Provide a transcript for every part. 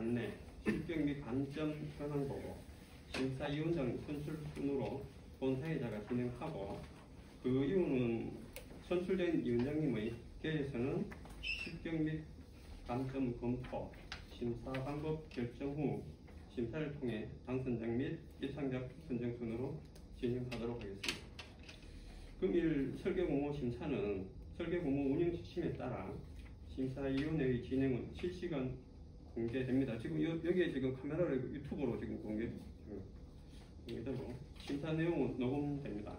안내, 실격 및 관점 현황 보고, 심사위원장 선출 순으로 본사회자가 진행하고, 그 이유는 선출된 위원장님의 계에서는 실격 및 관점 검토, 심사 방법 결정 후 심사를 통해 당선자 및 입상자 선정 순으로 진행하도록 하겠습니다. 금일 설계공모 심사는 설계공모 운영 지침에 따라 심사위원회의 진행은 실시간 공개됩니다. 지금 여기에 지금 카메라를 유튜브로 지금 공개되고 심사 내용은 녹음됩니다.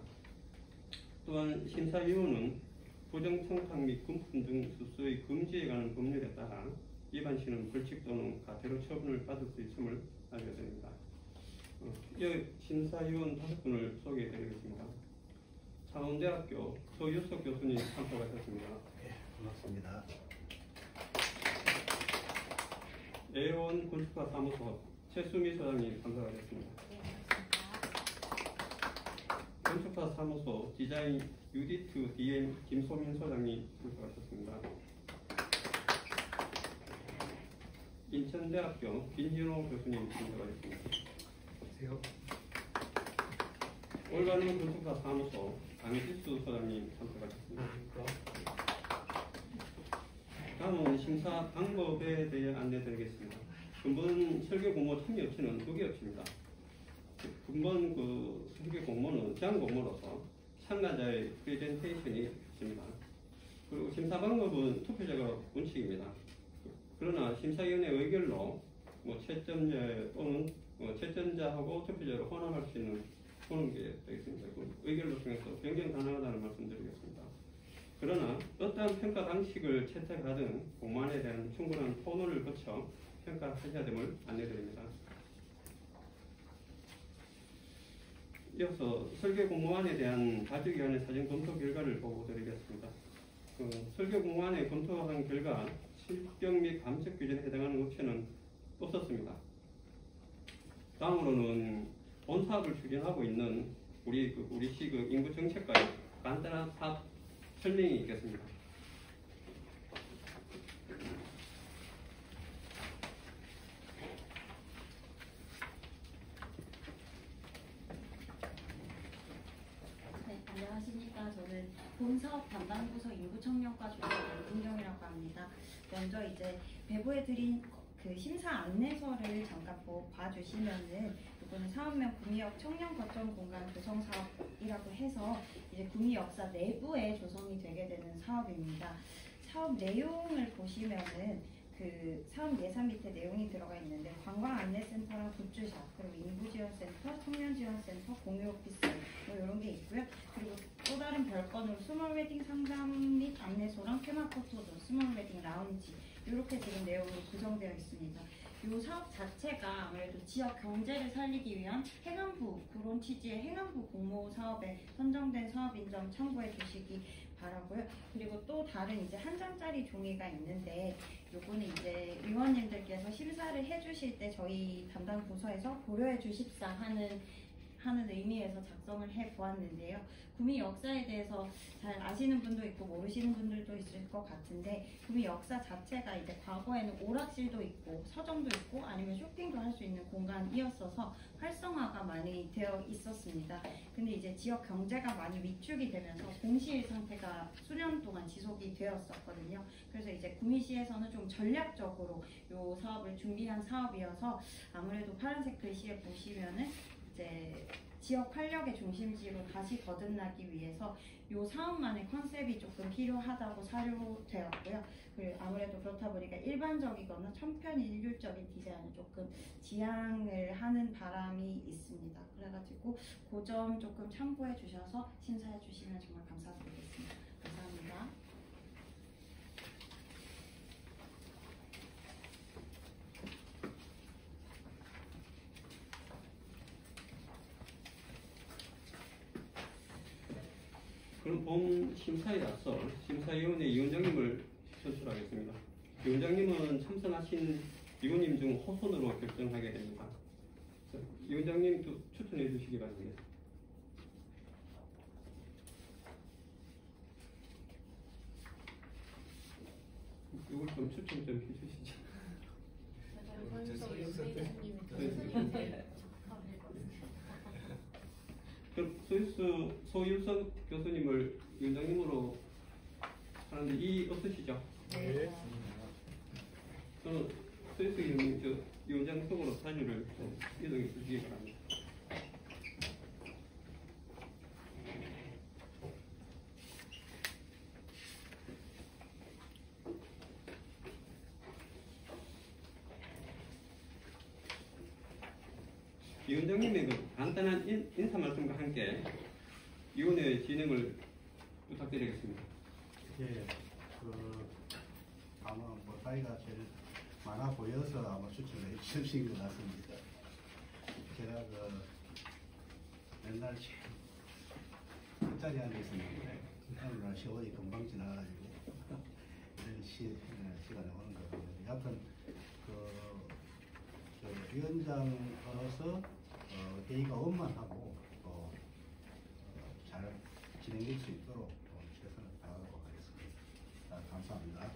또한 심사위원은 부정청탁 및 금품 등 수수의 금지에 관한 법률에 따라 위반 시는 벌칙 또는 가태료 처분을 받을 수 있음을 알려드립니다. 심사위원 5분을 소개해드리겠습니다. 창원대학교 서유석 교수님 참석하셨습니다. 네, 반갑습니다. 애원 건축가 사무소 최수미 소장님 참석하셨습니다. 건축가 사무소 디자인 유디트 DM 김소민 소장님 참석하셨습니다. 인천대학교 김진호 교수님 참석하셨습니다. 안녕하세요. 올가는 건축가 사무소 강희수 소장님 참석하셨습니다. 다음은 심사 방법에 대해 안내드리겠습니다. 근본 설계 공모 참여 업체는 2개 업체입니다. 근본 설계 공모는 제한 공모로서 참가자의 프레젠테이션이 있습니다. 그리고 심사 방법은 투표자가 원칙입니다. 그러나 심사위원회 의결로 채점자 또는 채점자하고 투표자를 혼합할 수 있는 그런 게 되겠습니다. 의결로 통해서 변경 가능하다는 말씀드리겠습니다. 그러나 어떠한 평가 방식을 채택하든 공모안에 대한 충분한 토론을 거쳐 평가하셔야 됨을 안내드립니다. 이어서 설계 공모안에 대한 과제기관의 사전 검토 결과를 보고드리겠습니다. 설계 공모안에 검토한 결과 실격 및 감적 규정에 해당하는 업체는 없었습니다. 다음으로는 본 사업을 추진하고 있는 우리 시 인구 정책과의 간단한 사업 설명이 있겠습니다. 네, 안녕하십니까. 저는 본사업 담당부서 인구청년과 조사 김진경이라고 합니다. 먼저 이제 배부해 드린 그 심사 안내서를 잠깐 봐주시면은 이거는 사업명 구미역 청년 거점 공간 조성 사업이라고 해서 이제 구미 역사 내부에 조성이 되게 되는 사업입니다. 사업 내용을 보시면은 그 사업 예산 밑에 내용이 들어가 있는데 관광 안내센터랑 굿즈샵, 그리고 인구지원센터, 청년지원센터, 공유오피스 이런 게 있고요. 그리고 또 다른 별건으로 스몰 웨딩 상담 및 안내소랑 테마포토 등 스몰 웨딩 라운지 이렇게 지금 내용이 구성되어 있습니다. 이 사업 자체가 아무래도 지역 경제를 살리기 위한 행안부 그런 취지의 행안부 공모 사업에 선정된 사업인 점 참고해 주시기 바라고요. 그리고 또 다른 이제 한 장짜리 종이가 있는데 요거는 이제 위원님들께서 심사를 해주실 때 저희 담당 부서에서 고려해 주십사 하는 의미에서 작성을 해 보았는데요. 구미 역사에 대해서 잘 아시는 분도 있고 모르시는 분들도 있을 것 같은데 구미 역사 자체가 이제 과거에는 오락실도 있고 서점도 있고 아니면 쇼핑도 할 수 있는 공간이었어서 활성화가 많이 되어 있었습니다. 근데 이제 지역 경제가 많이 위축이 되면서 공실 상태가 수년 동안 지속이 되었었거든요. 그래서 이제 구미시에서는 좀 전략적으로 이 사업을 준비한 사업이어서 아무래도 파란색 글씨에 보시면은 이제 지역 활력의 중심지로 다시 거듭나기 위해서 이 사업만의 컨셉이 조금 필요하다고 사료되었고요. 그리고 아무래도 그렇다 보니까 일반적이거나 천편일률적인 디자인을 조금 지향을 하는 바람이 있습니다. 그래가지고 그 점 조금 참고해 주셔서 심사해 주시면 정말 감사드리겠습니다. 감사합니다. 그럼 본 심사에 앞서 심사위원회 위원장님을 선출하겠습니다. 위원장님은 참석하신 위원님 중 호선으로 결정하게 됩니다. 위원장님 추천해 주시기 바랍니다. 이걸 좀 추천 좀 해주시죠. 김은석 교수님을 위원장님으로 하는데 이 없으시죠? 네. 저는 스위스 의원님 저 위원장석으로 자리를 이동해 주시기 바랍니다. 위원장님의 그 간단한 인사 말씀과 함께 위원회 진행을 부탁드리겠습니다. 예, 아마 뭐 나이가 제일 많아 보여서 아마 추천을 해주신 것 같습니다. 제가 맨날 술자리 앉아 있었는데 어느 날 세월이 금방 지나가지고 이런 시간에 오는 거거든요. 여하튼 저 위원장으로서 회의가 원만하고 잘 진행될 수 있도록 최선을 다하도록 하겠습니다. 감사합니다.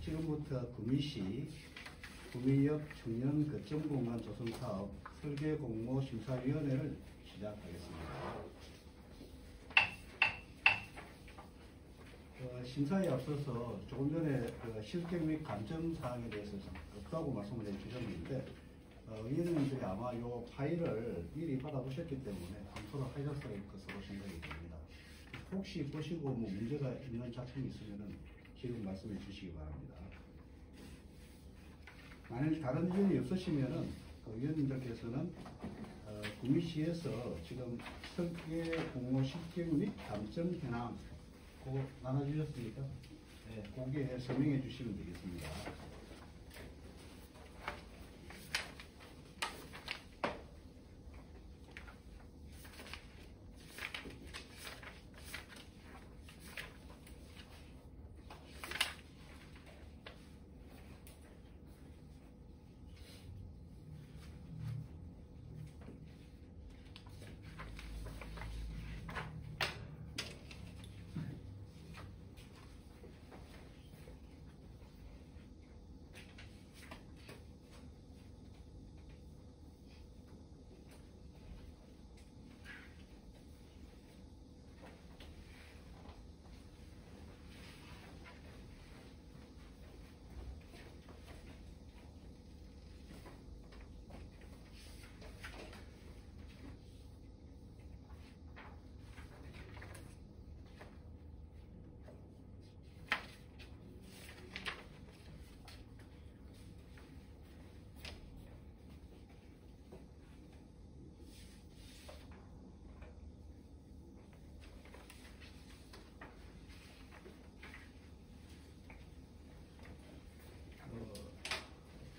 지금부터 구미시 구미역 청년 거점공간 조성사업 설계공모심사위원회를 시작하겠습니다. 심사에 앞서서 조금 전에 실격 및 감정 사항에 대해서 없다고 말씀을 해주셨는데 위원님들이 아마 이 파일을 미리 받아보셨기 때문에 검토를 하셨을 것으로 생각이 됩니다. 혹시 보시고 뭐 문제가 있는 작품이 있으면 지금 말씀해 주시기 바랍니다. 만약 다른 의견이 없으시면은 위원님들께서는 구미시에서 지금 설계 공모 실격 및 감정 현황 나눠주셨습니까? 네, 거기에 설명해 주시면 되겠습니다.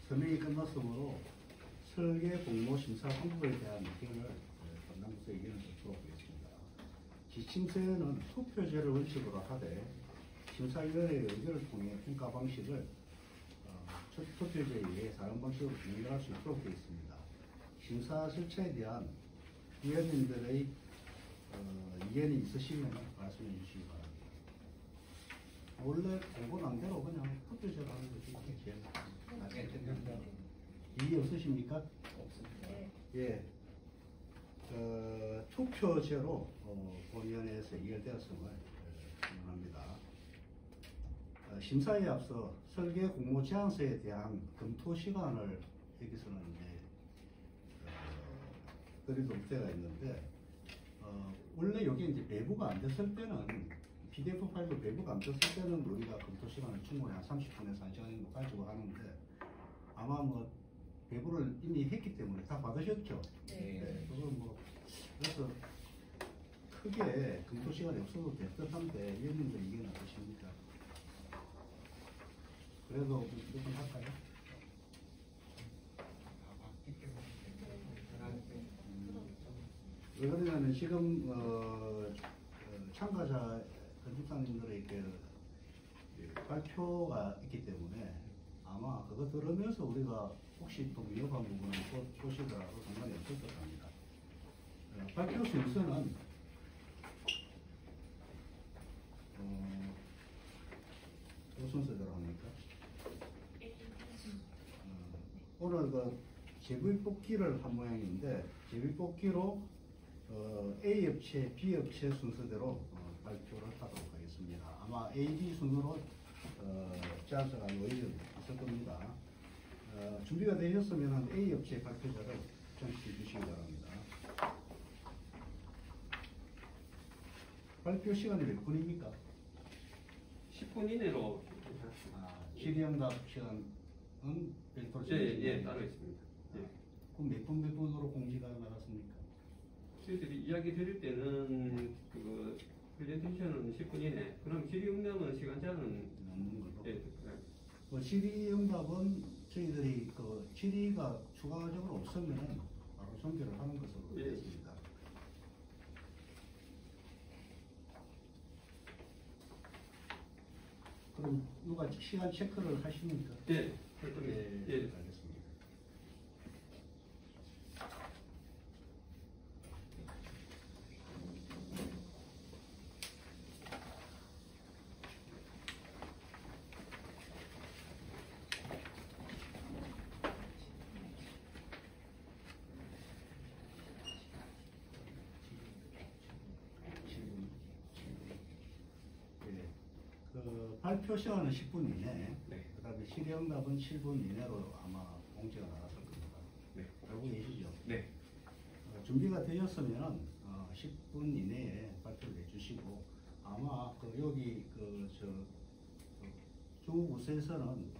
설명이 끝났으므로 설계 공모 심사 방법에 대한 의견을 담당 부서 의견을 듣도록 하겠습니다. 지침서에는 투표제를 원칙으로 하되 심사위원회의 의견을 통해 평가 방식을 투표제에 의해 다른 방식으로 변경할 수 있도록 되어 있습니다. 심사 절차에 대한 위원님들의 의견이 있으시면 말씀해 주시기 바랍니다. 원래 공고난 대로 그냥 투표제로 하는 것이 제일 낫겠습니다. 이의 없으십니까? 없습니다. 예. 투표제로 본위원회에서 의결되었음을 선언합니다. 심사에 앞서 설계 공모 제안서에 대한 검토 시간을 여기서는 이제 드리도록 되어 있는데 원래 여기 이제 배부가 안 됐을 때는 PDF 파일로 배부가 안 됐을 때는 우리가 검토 시간을 충분히 한 30분에서 1시간 정도 가지고 하는데 아마 뭐 배부를 이미 했기 때문에 다 받으셨죠? 네. 그건 뭐 그래서 크게 검토 시간이 없어도 될 듯한데 위원님들 의견은 어떠십니까? 그래도 무조건 할까요? 왜 그러냐면 지금 참가자 건축사님들의 발표가 있기 때문에 아마 그거 들으면서 우리가 혹시 또 위협한 부분을 보시더라도 상관이 없을 것 같습니다. 발표 순서는 어떤 순서대로 합니까? 오늘 그 제비뽑기를 한 모양인데 제비뽑기로 A 업체, B 업체 순서대로 발표를 하도록 하겠습니다. 아마 A, B 순으로 제안서가 놓여져 있을 겁니다. 준비가 되셨으면 A 업체 발표자를 전시해 주시기 바랍니다. 발표 시간이 몇 분입니까? 10분 이내로 질의응답 시간은 별도로 예, 따로 있습니다. 예. 그럼 몇 분으로 공지가 나갔습니까? 저희들이 이야기 드릴 때는 그 프레젠테이션은 10분 이내, 그럼 질의응답은 시간 제한은 없는 걸로. 예, 질의응답은 저희들이 그 질의가 추가적으로 없으면 바로 전개를 하는 것으로 예. 되겠습니다. 그럼 누가 시간 체크를 하십니까? 예, 할 겁니다. 예. 알겠습니다. 발표 시간은 10분 이내, 네. 그 다음에 질의응답은 7분 이내로 아마 공지가 나갔을 겁니다. 네. 알고 계시죠? 네. 준비가 되셨으면 10분 이내에 발표를 해주시고 아마 여기 중부부서에서는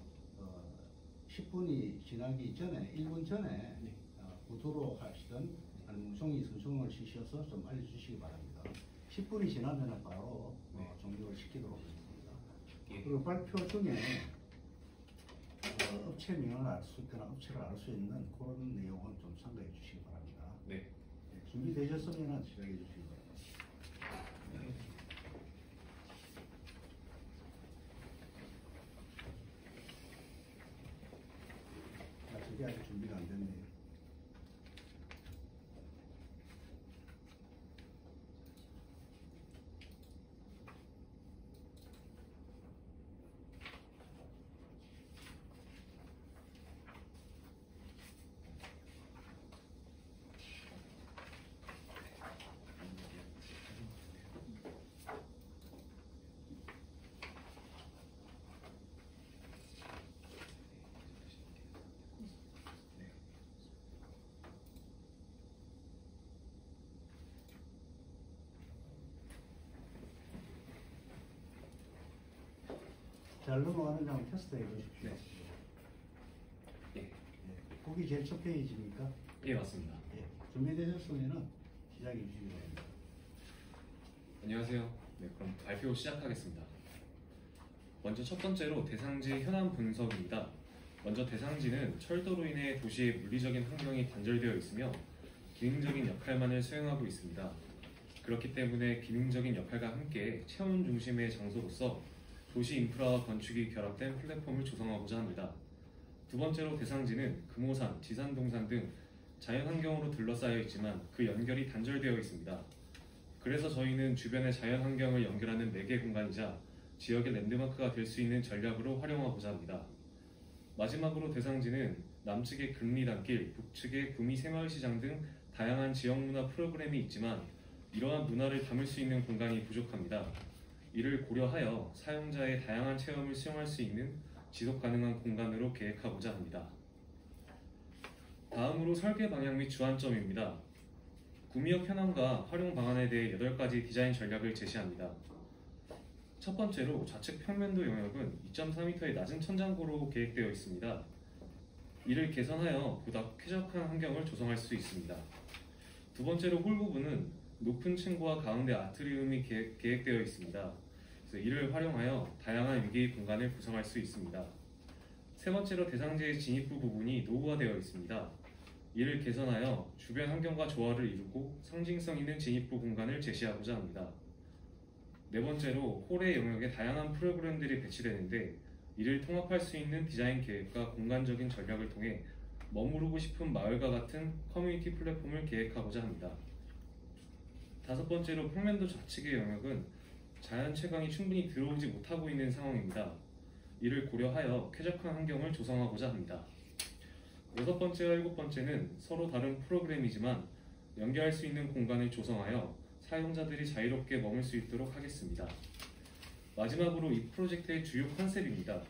10분이 지나기 전에 1분 전에 네. 구두로 하시던 아니면 종이 선송을 쓰셔서 좀 알려주시기 바랍니다. 10분이 지나면 바로 네. 종료를 시키도록 하겠습니다. 예. 그리고 발표 중에 업체명을 알 수 있거나 업체를 알 수 있는 그런 내용은 좀 참고해 주시기 바랍니다. 네. 준비되셨으면 시작해 주시기 바랍니다. 저게 아직 준비가 안 됐네요. 잘 넘어가는지 한번 테스트 해 보십시오. 네. 예. 거기 제일 첫 페이지입니까? 예, 맞습니다. 예. 준비되셨으면 시작해 주시기 바랍니다. 안녕하세요. 네, 그럼 발표 시작하겠습니다. 먼저 첫 번째로 대상지 현안 분석입니다. 먼저 대상지는 철도로 인해 도시의 물리적인 환경이 단절되어 있으며 기능적인 역할만을 수행하고 있습니다. 그렇기 때문에 기능적인 역할과 함께 체온 중심의 장소로서 도시 인프라와 건축이 결합된 플랫폼을 조성하고자 합니다. 두 번째로 대상지는 금호산, 지산동산 등 자연환경으로 둘러싸여 있지만 그 연결이 단절되어 있습니다. 그래서 저희는 주변의 자연환경을 연결하는 매개 공간이자 지역의 랜드마크가 될 수 있는 전략으로 활용하고자 합니다. 마지막으로 대상지는 남측의 금리단길, 북측의 구미 새마을시장 등 다양한 지역문화 프로그램이 있지만 이러한 문화를 담을 수 있는 공간이 부족합니다. 이를 고려하여 사용자의 다양한 체험을 수용할 수 있는 지속 가능한 공간으로 계획하고자 합니다. 다음으로 설계 방향 및 주안점입니다. 구미역 현황과 활용 방안에 대해 8가지 디자인 전략을 제시합니다. 첫 번째로 좌측 평면도 영역은 2.4m의 낮은 천장고로 계획되어 있습니다. 이를 개선하여 보다 쾌적한 환경을 조성할 수 있습니다. 두 번째로 홀 부분은 높은 층고와 가운데 아트리움이 계획되어 있습니다. 그래서 이를 활용하여 다양한 위계의 공간을 구성할 수 있습니다. 세 번째로 대상지의 진입부 부분이 노후화되어 있습니다. 이를 개선하여 주변 환경과 조화를 이루고 상징성 있는 진입부 공간을 제시하고자 합니다. 네 번째로 홀의 영역에 다양한 프로그램들이 배치되는데 이를 통합할 수 있는 디자인 계획과 공간적인 전략을 통해 머무르고 싶은 마을과 같은 커뮤니티 플랫폼을 계획하고자 합니다. 다섯 번째로 평면도 좌측의 영역은 자연 채광이 충분히 들어오지 못하고 있는 상황입니다. 이를 고려하여 쾌적한 환경을 조성하고자 합니다. 6번째와 7번째는 서로 다른 프로그램이지만 연계할 수 있는 공간을 조성하여 사용자들이 자유롭게 머물 수 있도록 하겠습니다. 마지막으로 이 프로젝트의 주요 컨셉입니다.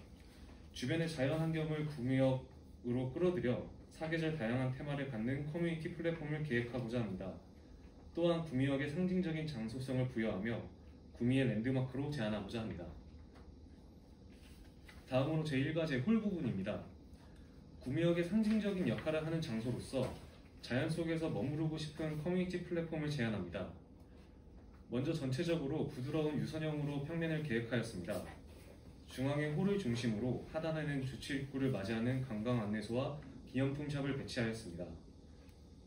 주변의 자연 환경을 구미역으로 끌어들여 사계절 다양한 테마를 갖는 커뮤니티 플랫폼을 계획하고자 합니다. 또한 구미역의 상징적인 장소성을 부여하며 구미의 랜드마크로 제안하고자 합니다. 다음으로 제1과제 홀 부분입니다. 구미역의 상징적인 역할을 하는 장소로서 자연 속에서 머무르고 싶은 커뮤니티 플랫폼을 제안합니다. 먼저 전체적으로 부드러운 유선형으로 평면을 계획하였습니다. 중앙에 홀을 중심으로 하단에는 주출입구를 맞이하는 관광 안내소와 기념품 샵을 배치하였습니다.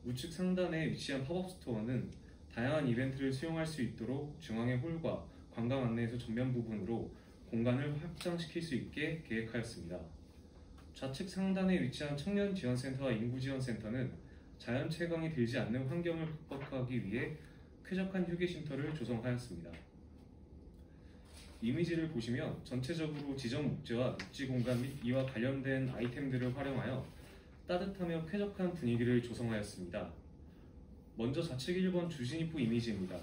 우측 상단에 위치한 팝업 스토어는 다양한 이벤트를 수용할 수 있도록 중앙의 홀과 관광 안내소 전면 부분으로 공간을 확장시킬 수 있게 계획하였습니다. 좌측 상단에 위치한 청년지원센터와 인구지원센터는 자연 채광이 들지 않는 환경을 극복하기 위해 쾌적한 휴게쉼터를 조성하였습니다. 이미지를 보시면 전체적으로 지정 목재와 녹지 공간 및 이와 관련된 아이템들을 활용하여 따뜻하며 쾌적한 분위기를 조성하였습니다. 먼저 좌측 1번 주진입구 이미지입니다.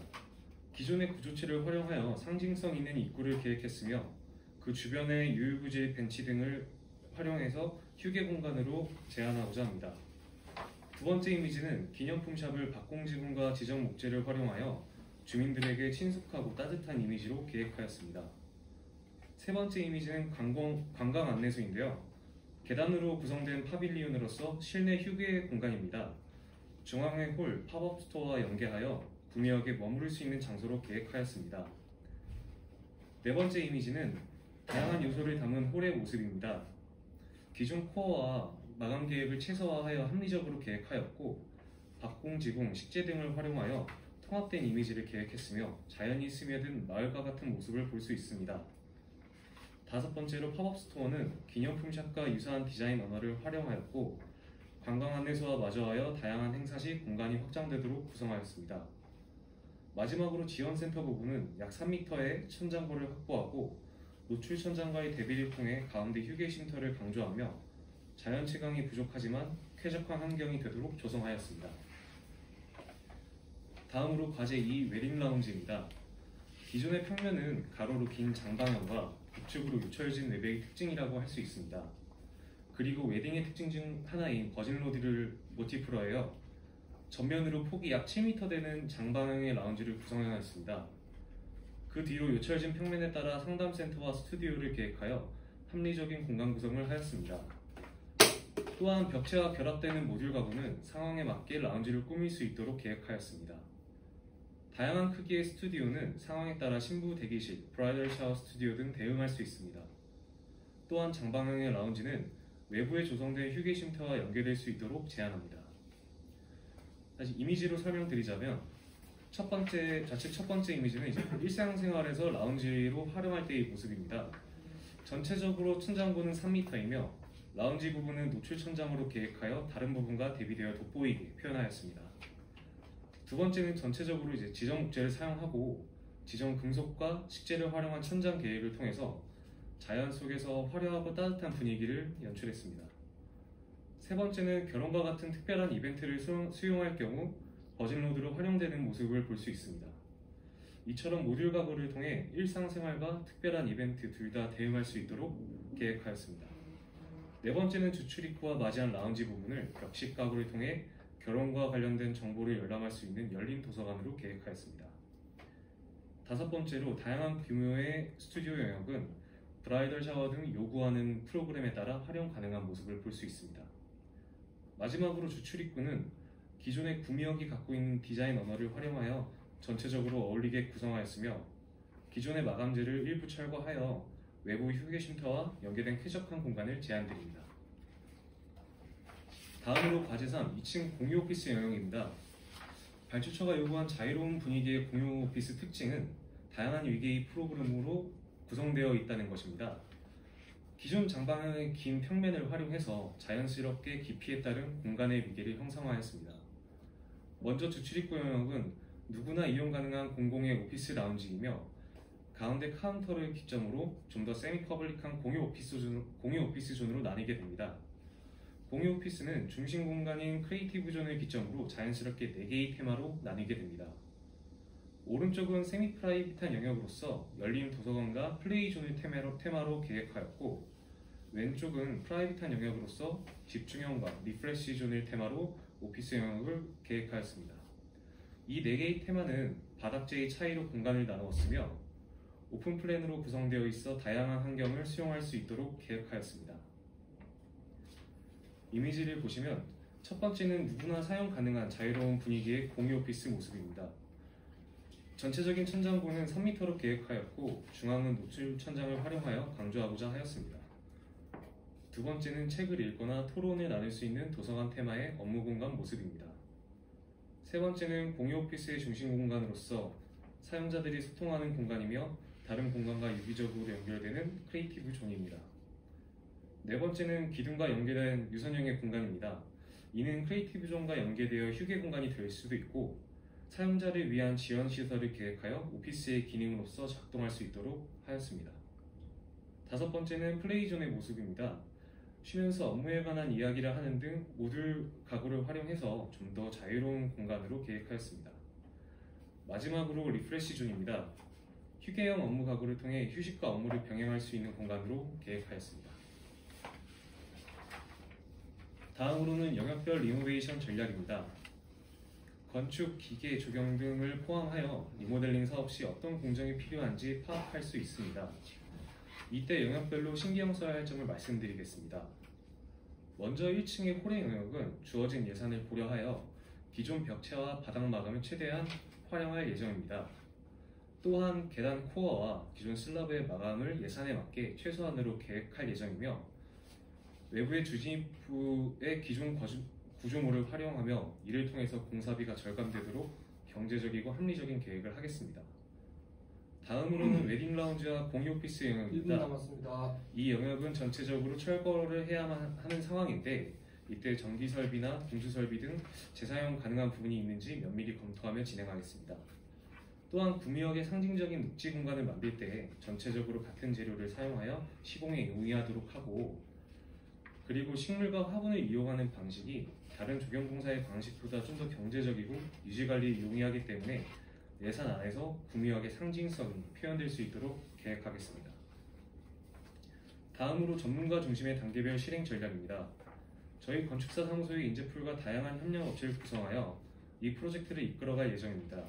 기존의 구조체를 활용하여 상징성 있는 입구를 계획했으며 그 주변에 유유구질 벤치 등을 활용해서 휴게 공간으로 제안하고자 합니다. 두 번째 이미지는 기념품 샵을 박공지붕과 지정 목재를 활용하여 주민들에게 친숙하고 따뜻한 이미지로 계획하였습니다. 세 번째 이미지는 관광 안내소인데요. 계단으로 구성된 파빌리온으로서 실내 휴게 공간입니다. 중앙의 홀, 팝업 스토어와 연계하여 구미역에 머무를 수 있는 장소로 계획하였습니다. 네 번째 이미지는 다양한 요소를 담은 홀의 모습입니다. 기존 코어와 마감 계획을 최소화하여 합리적으로 계획하였고 박공지붕, 식재 등을 활용하여 통합된 이미지를 계획했으며 자연이 스며든 마을과 같은 모습을 볼 수 있습니다. 다섯 번째로 팝업 스토어는 기념품 샵과 유사한 디자인 언어를 활용하였고 관광 안내소와 마주하여 다양한 행사 시 공간이 확장되도록 구성하였습니다. 마지막으로 지원센터 부분은 약 3m의 천장고를 확보하고 노출 천장과의 대비를 통해 가운데 휴게 쉼터를 강조하며 자연 채광이 부족하지만 쾌적한 환경이 되도록 조성하였습니다. 다음으로 과제 2 웨딩 라운지입니다. 기존의 평면은 가로로 긴 장방형과 북측으로 요철진 외벽이 특징이라고 할 수 있습니다. 그리고 웨딩의 특징 중 하나인 버진로디를 모티프로 하여 전면으로 폭이 약 7m 되는 장방형의 라운지를 구성하였습니다. 그 뒤로 요철진 평면에 따라 상담센터와 스튜디오를 계획하여 합리적인 공간 구성을 하였습니다. 또한 벽체와 결합되는 모듈 가구는 상황에 맞게 라운지를 꾸밀 수 있도록 계획하였습니다. 다양한 크기의 스튜디오는 상황에 따라 신부 대기실, 브라이덜 샤워 스튜디오 등 대응할 수 있습니다. 또한 장방형의 라운지는 외부에 조성된 휴게 쉼터와 연계될 수 있도록 제한합니다. 다시 이미지로 설명드리자면 좌측 첫 번째 이미지는 이제 일상생활에서 라운지로 활용할 때의 모습입니다. 전체적으로 천장고는 3m이며 라운지 부분은 노출 천장으로 계획하여 다른 부분과 대비되어 돋보이게 표현하였습니다. 두 번째는 전체적으로 이제 지정 목재를 사용하고 지정 금속과 식재를 활용한 천장 계획을 통해서 자연 속에서 화려하고 따뜻한 분위기를 연출했습니다. 세 번째는 결혼과 같은 특별한 이벤트를 수용할 경우 버진로드로 활용되는 모습을 볼 수 있습니다. 이처럼 모듈 가구를 통해 일상생활과 특별한 이벤트 둘 다 대응할 수 있도록 계획하였습니다. 네 번째는 주출입구와 맞이한 라운지 부분을 벽식 가구를 통해 결혼과 관련된 정보를 열람할 수 있는 열린 도서관으로 계획하였습니다. 다섯 번째로 다양한 규모의 스튜디오 영역은 브라이덜 샤워 등 요구하는 프로그램에 따라 활용 가능한 모습을 볼 수 있습니다. 마지막으로 주출입구는 기존의 구미역이 갖고 있는 디자인 언어를 활용하여 전체적으로 어울리게 구성하였으며 기존의 마감재를 일부 철거하여 외부 휴게 쉼터와 연계된 쾌적한 공간을 제안드립니다. 다음으로 과제 3 2층 공유 오피스 영역입니다. 발주처가 요구한 자유로운 분위기의 공유 오피스 특징은 다양한 위계의 프로그램으로 구성되어 있다는 것입니다. 기존 장방형의 긴 평면을 활용해서 자연스럽게 깊이에 따른 공간의 위계를 형성하였습니다. 먼저 주출입구 영역은 누구나 이용 가능한 공공의 오피스 라운지이며 가운데 카운터를 기점으로 좀 더 세미 퍼블릭한 공유 오피스 존으로 나뉘게 됩니다. 공유 오피스는 중심 공간인 크리에이티브 존을 기점으로 자연스럽게 4개의 테마로 나뉘게 됩니다. 오른쪽은 세미 프라이빗한 영역으로서 열린 도서관과 플레이 존을 테마로 계획하였고, 왼쪽은 프라이빗한 영역으로서 집중형과 리프레시 존을 테마로 오피스 영역을 계획하였습니다. 이 4개의 테마는 바닥재의 차이로 공간을 나누었으며 오픈 플랜으로 구성되어 있어 다양한 환경을 수용할 수 있도록 계획하였습니다. 이미지를 보시면 첫 번째는 누구나 사용 가능한 자유로운 분위기의 공유 오피스 모습입니다. 전체적인 천장고는 3m로 계획하였고 중앙은 노출 천장을 활용하여 강조하고자 하였습니다. 두 번째는 책을 읽거나 토론을 나눌 수 있는 도서관 테마의 업무 공간 모습입니다. 세 번째는 공유 오피스의 중심 공간으로서 사용자들이 소통하는 공간이며 다른 공간과 유기적으로 연결되는 크리에이티브 존입니다. 네 번째는 기둥과 연결된 유선형의 공간입니다. 이는 크리에이티브 존과 연계되어 휴게 공간이 될 수도 있고 사용자를 위한 지원 시설을 계획하여 오피스의 기능으로서 작동할 수 있도록 하였습니다. 다섯 번째는 플레이 존의 모습입니다. 쉬면서 업무에 관한 이야기를 하는 등 모듈 가구를 활용해서 좀 더 자유로운 공간으로 계획하였습니다. 마지막으로 리프레시 존입니다. 휴게형 업무 가구를 통해 휴식과 업무를 병행할 수 있는 공간으로 계획하였습니다. 다음으로는 영역별 리노베이션 전략입니다. 건축, 기계, 조경 등을 포함하여 리모델링 사업 시 어떤 공정이 필요한지 파악할 수 있습니다. 이때 영역별로 신경 써야 할 점을 말씀드리겠습니다. 먼저 1층의 홀의 영역은 주어진 예산을 고려하여 기존 벽체와 바닥 마감을 최대한 활용할 예정입니다. 또한 계단 코어와 기존 슬러브의 마감을 예산에 맞게 최소한으로 계획할 예정이며 외부의 주진입구의 기존 구조물을 활용하며 이를 통해서 공사비가 절감되도록 경제적이고 합리적인 계획을 하겠습니다. 다음으로는 웨딩 라운지와 공유 오피스 1분 영역입니다. 남았습니다. 이 영역은 전체적으로 철거를 해야만 하는 상황인데 이때 전기 설비나 분수 설비 등 재사용 가능한 부분이 있는지 면밀히 검토하며 진행하겠습니다. 또한 구미역의 상징적인 묵지 공간을 만들 때 전체적으로 같은 재료를 사용하여 시공에 용이하도록 하고 그리고 식물과 화분을 이용하는 방식이 다른 조경공사의 방식보다 좀 더 경제적이고 유지관리에 용이하기 때문에 예산 안에서 구미역의 상징성이 표현될 수 있도록 계획하겠습니다. 다음으로 전문가 중심의 단계별 실행 전략입니다. 저희 건축사 사무소의 인재풀과 다양한 협력업체를 구성하여 이 프로젝트를 이끌어갈 예정입니다.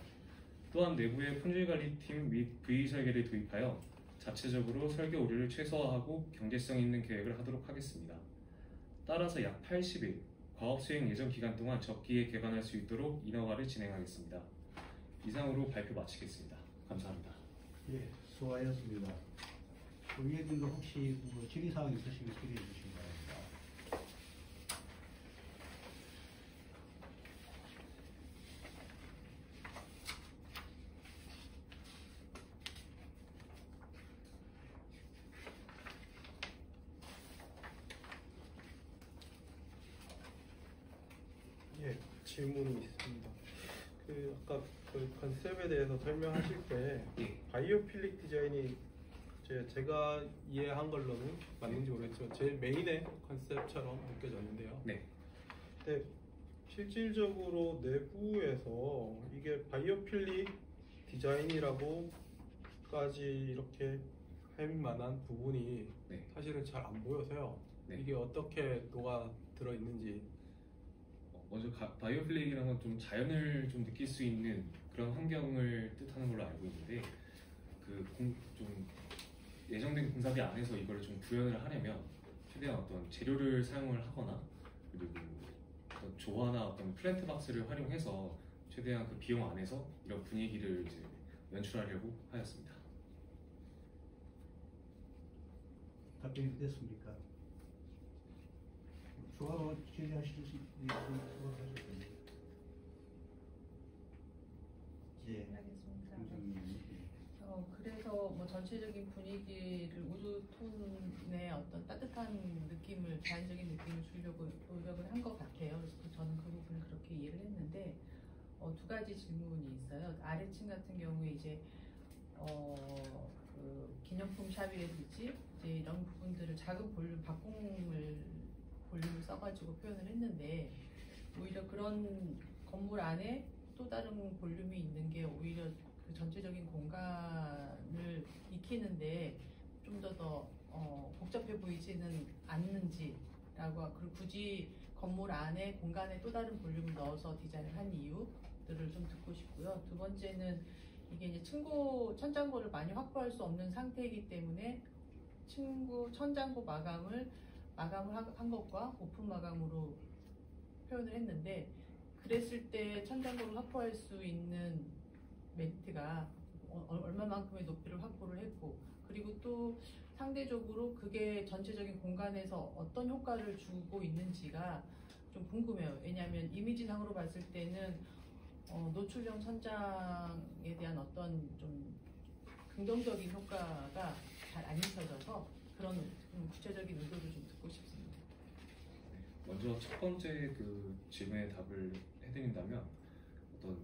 또한 내부의 품질관리팀 및 VE 설계를 도입하여 자체적으로 설계 오류를 최소화하고 경제성 있는 계획을 하도록 하겠습니다. 따라서 약 80일, 과업 수행 예정 기간 동안 적기에 개관할 수 있도록 인허가를 진행하겠습니다. 이상으로 발표 마치겠습니다. 감사합니다. 예, 수고하셨습니다. 위원님도 혹시 질의사항 있으시면 질의해 주시기 바랍니다. 예, 질문이 있습니다. 아까 그 컨셉에 대해서 설명하실 때 바이오필릭 디자인이 제가 이해한 걸로는 맞는지 모르겠지만 제일 메인의 컨셉처럼 느껴졌는데요. 네. 근데 실질적으로 내부에서 이게 바이오필릭 디자인이라고까지 이렇게 할 만한 부분이 네. 사실은 잘 안 보여서요. 네. 이게 어떻게 녹아 들어 있는지. 먼저 바이오필릭이라는 건 좀 자연을 좀 느낄 수 있는 그런 환경을 뜻하는 걸로 알고 있는데 좀 예정된 공사비 안에서 이걸 좀 구현을 하려면 최대한 어떤 재료를 사용을 하거나 그리고 어떤 조화나 어떤 플랜트 박스를 활용해서 최대한 그 비용 안에서 이런 분위기를 이제 연출하려고 하였습니다. 답변이 됐습니까? 추가로 질의하실 수 있으면 수고하셨습니다. 예, 알겠습니다. 김정님. 그래서 뭐 전체적인 분위기를 우드톤의 어떤 따뜻한 느낌을, 자연적인 느낌을 주려고 노력을 한 것 같아요. 그래서 저는 그 부분을 그렇게 이해를 했는데 두 가지 질문이 있어요. 아래층 같은 경우에 이제 그 기념품 샵이라든지 이제 이런 부분들을 작은 볼륨 박공을 볼륨을 써가지고 표현을 했는데 오히려 그런 건물 안에 또 다른 볼륨이 있는 게 오히려 그 전체적인 공간을 익히는데 좀 더 복잡해 보이지는 않는지라고, 그리고 굳이 건물 안에 공간에 또 다른 볼륨을 넣어서 디자인을 한 이유들을 좀 듣고 싶고요. 두 번째는 이게 이제 층고 천장고를 많이 확보할 수 없는 상태이기 때문에 천장고 마감을 한 것과 오픈 마감으로 표현을 했는데, 그랬을 때 천장고를 확보할 수 있는 메리트가 얼마만큼의 높이를 확보를 했고, 그리고 또 상대적으로 그게 전체적인 공간에서 어떤 효과를 주고 있는지가 좀 궁금해요. 왜냐하면 이미지상으로 봤을 때는 노출형 천장에 대한 어떤 좀 긍정적인 효과가 잘 안 입혀져서 그런 구체적인 의도를 좀 듣고 싶습니다. 먼저 첫 번째 그 질문에 답을 해드린다면, 어떤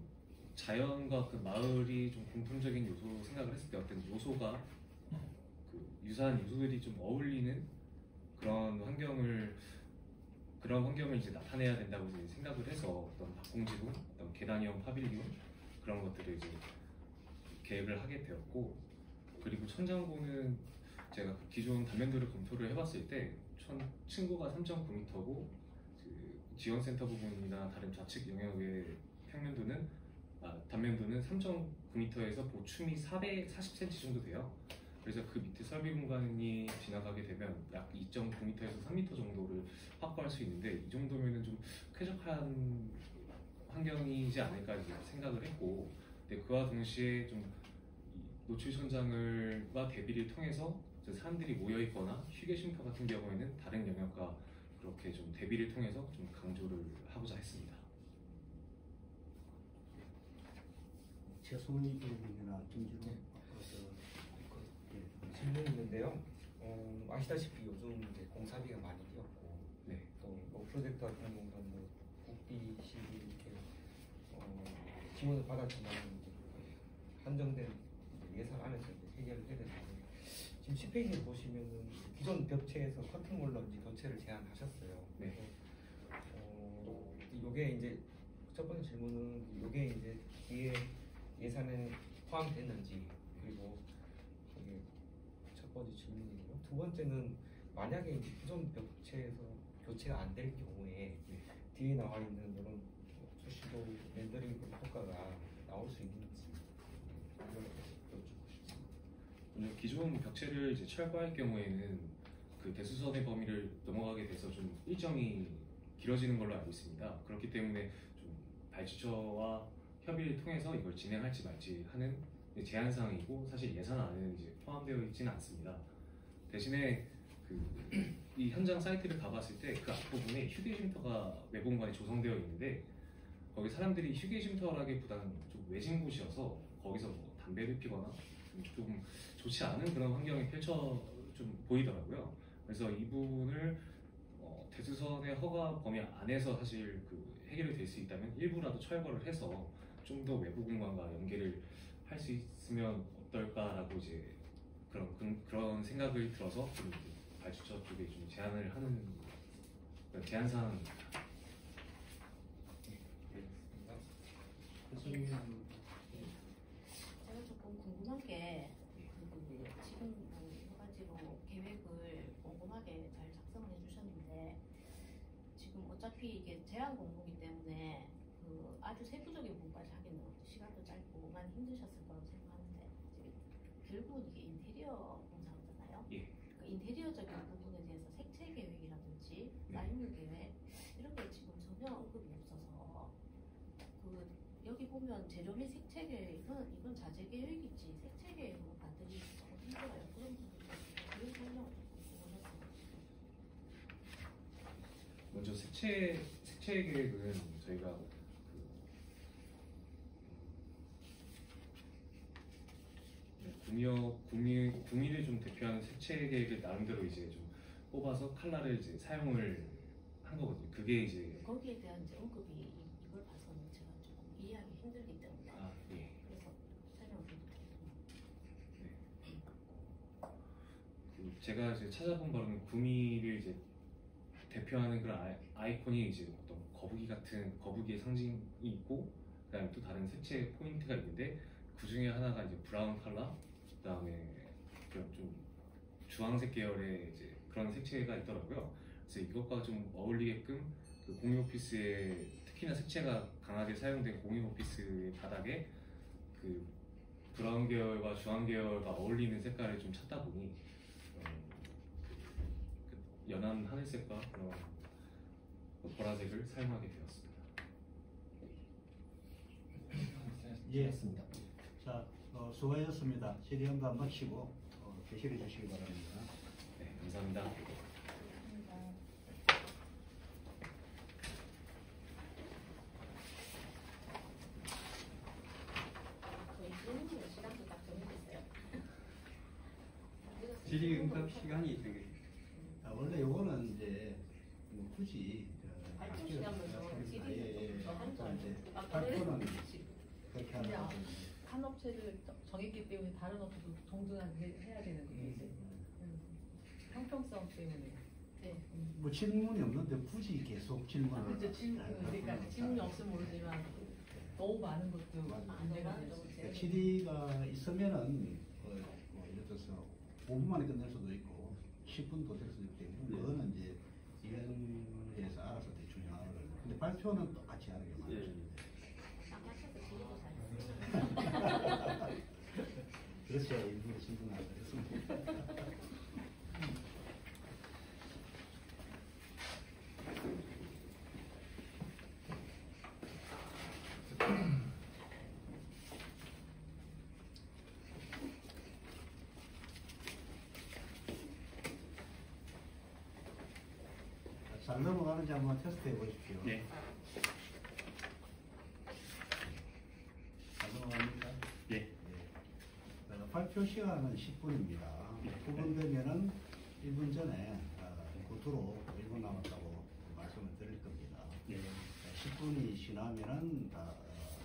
자연과 그 마을이 좀 공통적인 요소 생각을 했을 때 어떤 요소가 그 유사한 요소들이 좀 어울리는 그런 환경을 이제 나타내야 된다고 이제 생각을 해서 어떤 박공지구, 어떤 계단형 파빌리온 그런 것들을 이제 계획을 하게 되었고, 그리고 천장고는 제가 기존 단면도를 검토를 해봤을 때 층고가 3.9m고 그 지원센터 부분이나 다른 좌측 영역의 단면도는 3.9m에서 보충이 440cm 정도 돼요. 그래서 그 밑에 설비 공간이 지나가게 되면 약 2.9m에서 3m 정도를 확보할 수 있는데, 이 정도면은 좀 쾌적한 환경이지 않을까 이제 생각을 했고, 근데 그와 동시에 좀 노출 천장과 대비를 통해서 사람들이 모여 있거나 휴게 쉼터 같은 경우에는 다른 영역과 그렇게 좀 대비를 통해서 좀 강조를 하고자 했습니다. 최소훈 의원이나 김진호 질문이 있는데요. 아시다시피 요즘 이제 공사비가 많이 뛰었고, 네. 또 프로젝트 같은 경우는 국비시기 이렇게 지원을 받았지만 이제 한정된 예산 안에서 이제 해결을 해야 되는데, 지금 10페이지 보시면은 기존 벽체에서 커튼몰로 이제 교체를 제안하셨어요. 네. 요게 이제 첫 번째 질문은 요게 이제 뒤에 예산에 포함됐는지, 그리고 이게 첫 번째 질문이고요. 두 번째는 만약에 이제 기존 벽체에서 교체가 안 될 경우에 뒤에 나와 있는 이런 수시도 렌더링 효과가 나올 수 있는지 이걸 여쭙고 싶습니다. 먼저 기존 벽체를 이제 철거할 경우에는 그 대수선의 범위를 넘어가게 돼서 좀 일정이 길어지는 걸로 알고 있습니다. 그렇기 때문에 좀 발주처와 협의를 통해서 이걸 진행할지 말지 하는 제한 사항이고, 사실 예산 안에는 이제 포함되어 있지는 않습니다. 대신에 이 현장 사이트를 가봤을 때 그 앞부분에 휴게 쉼터가 외부 공간에 조성되어 있는데, 거기 사람들이 휴게 쉼터라기보다는 좀 외진 곳이어서 거기서 뭐 담배를 피거나 좀 좋지 않은 그런 환경이 좀 보이더라고요. 그래서 이 부분을 대수선의 허가 범위 안에서 사실 해결이 될 수 있다면 일부라도 철거를 해서 좀 더 외부 공간과 연계를 할 수 있으면 어떨까라고 이제 그런 생각을 들어서 좀 발주처 쪽에 좀 제안을 하는 제안 사항입니다. 알겠습니다. 제가 조금 궁금한 게 지금 여러 가지로 계획을 꼼꼼하게 잘 작성을 해주셨는데, 지금 어차피 이게 제한 공모이기 때문에 아주 세부적인 부분까지 하기는 시간도 짧고 많이 힘드셨을 거라고 생각하는데, 결국은 이게 인테리어 공사잖아요. 예. 그 인테리어적인 부분에 대해서 색채 계획이라든지 네. 라인물 계획 이런 게 지금 전혀 언급이 없어서, 여기 보면 재료 및 색채 계획은 이건 자재 계획이지 색채 계획으로 만들기 조금 힘들어요. 그런 부분에 계획 설명을 조금 해주셨으면 좋겠습니다. 먼저 색채 계획은 저희가 구미를 좀 대표하는 색채 계획을 나름대로 이제 좀 뽑아서 컬러를 이제 사용을 한 거거든요. 그게 이제 거기에 대한 이제 언급이 이걸 봐서는 제가 조금 이해하기 힘들기 때문에 예. 그래서 설명을 좀 부탁드립니다. 제가 이제 찾아본 바로는 구미를 이제 대표하는 그런 아이콘이 이제 어떤 거북이 같은 거북이의 상징이 있고, 그다음에 또 다른 색채 포인트가 있는데 그 중에 하나가 이제 브라운 컬러, 그다음에 그런 좀 주황색 계열의 이제 그런 색채가 있더라고요. 그래서 이것과 좀 어울리게끔 그 공유 오피스에 특히나 색채가 강하게 사용된 공유 오피스의 바닥에 그 브라운 계열과 주황 계열과 어울리는 색깔을 좀 찾다 보니 그 연한 하늘색과 그런 보라색을 사용하게 되었습니다. 예. 자, 수고하셨습니다. 질의응답 마치고 개실해 주시기 바랍니다. 네, 감사합니다. 저희 질문의 시간도 딱 정해졌어요. 질의응답 시간이 정해져 원래 요거는 이제 굳이 발표 시간부터 질의 한 줄. 이제 발표는 그렇게 하는 근데 거죠. 한 업체를 정했기 때문에 다른 업체도 동등하게 해야 되는 거죠 이제. 형평성 때문에. 네. 뭐 질문이 없는데 굳이 계속 질문을 그렇죠. 그러니까 질문이 없으면 모르지만 너무 많은 것도 문제가 될 수 있어요. 그러니까 질의가 있으면은 뭐 예를 들어서 5분 만에 끝낼 수도 있고 10분도 될 수도 있기 때문에 그거는 이제 위원회에서 알아서 대충 정하는 거예요. 근데 발표는 똑같이 하는 게 맞습니다. 딱 맞춰서 질의도 잘 그렇죠. 일부러 신경 안 쓰겠습니다. 잘 넘어가는지 한번 테스트 해보십시오. 네. 잘 넘어갑니까? 예. 발표 시간은 10분입니다. 9분 되면은 1분 전에 구두로 1분 남았다고 말씀을 드릴 겁니다. 예. 10분이 지나면은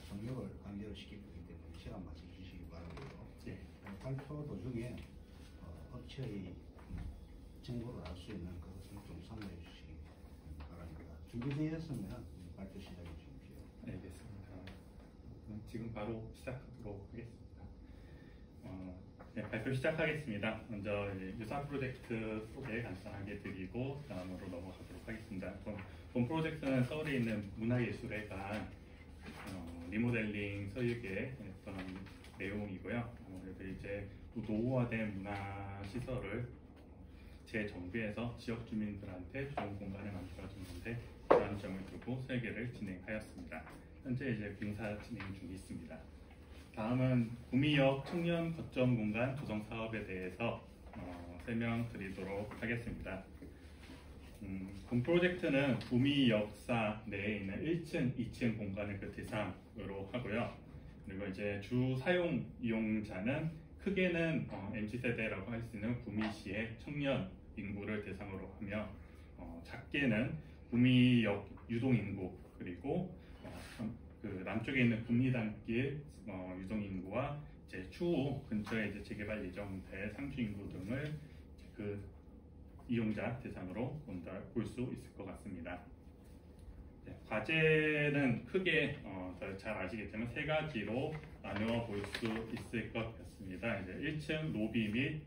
종료를 강제로 시킬 거기 때문에 시간 맞춰 주시기 바라고요. 예. 발표 도중에 업체의 정보를 알 수 있는 그것을 좀 상기해 주시기 바랍니다. 준비되었으면 발표 시작해 주십시오. 알겠습니다. 그럼 지금 바로 시작하도록 하겠습니다. 네, 발표 시작하겠습니다. 먼저 유사 프로젝트 소개 간단하게 드리고 다음으로 넘어가도록 하겠습니다. 본 프로젝트는 서울에 있는 문화예술회관 리모델링 설계에 했던 내용이고요. 아무래도 이제 노후화된 문화시설을 재정비해서 지역 주민들한테 좋은 공간을 만들어주는데 주안점을 두고 설계를 진행하였습니다. 현재 이제 공사 진행 중에 있습니다. 다음은 구미역 청년 거점 공간 조성 사업에 대해서 설명드리도록 하겠습니다. 본 프로젝트는 구미역사 내에 있는 1층, 2층 공간을 그 대상으로 하고요. 그리고 이제 주 사용 이용자는 크게는 MZ세대라고 할 수 있는 구미시의 청년 인구를 대상으로 하며 작게는 구미역 유동인구 그리고 그 남쪽에 있는 국리단길 유동인구와 이제 추후 근처에 이제 재개발 예정될 상주인구 등을 그 이용자 대상으로 볼 수 있을 것 같습니다. 네, 과제는 크게 잘 아시겠지만 세 가지로 나누어 볼 수 있을 것 같습니다. 이제 1층 로비 및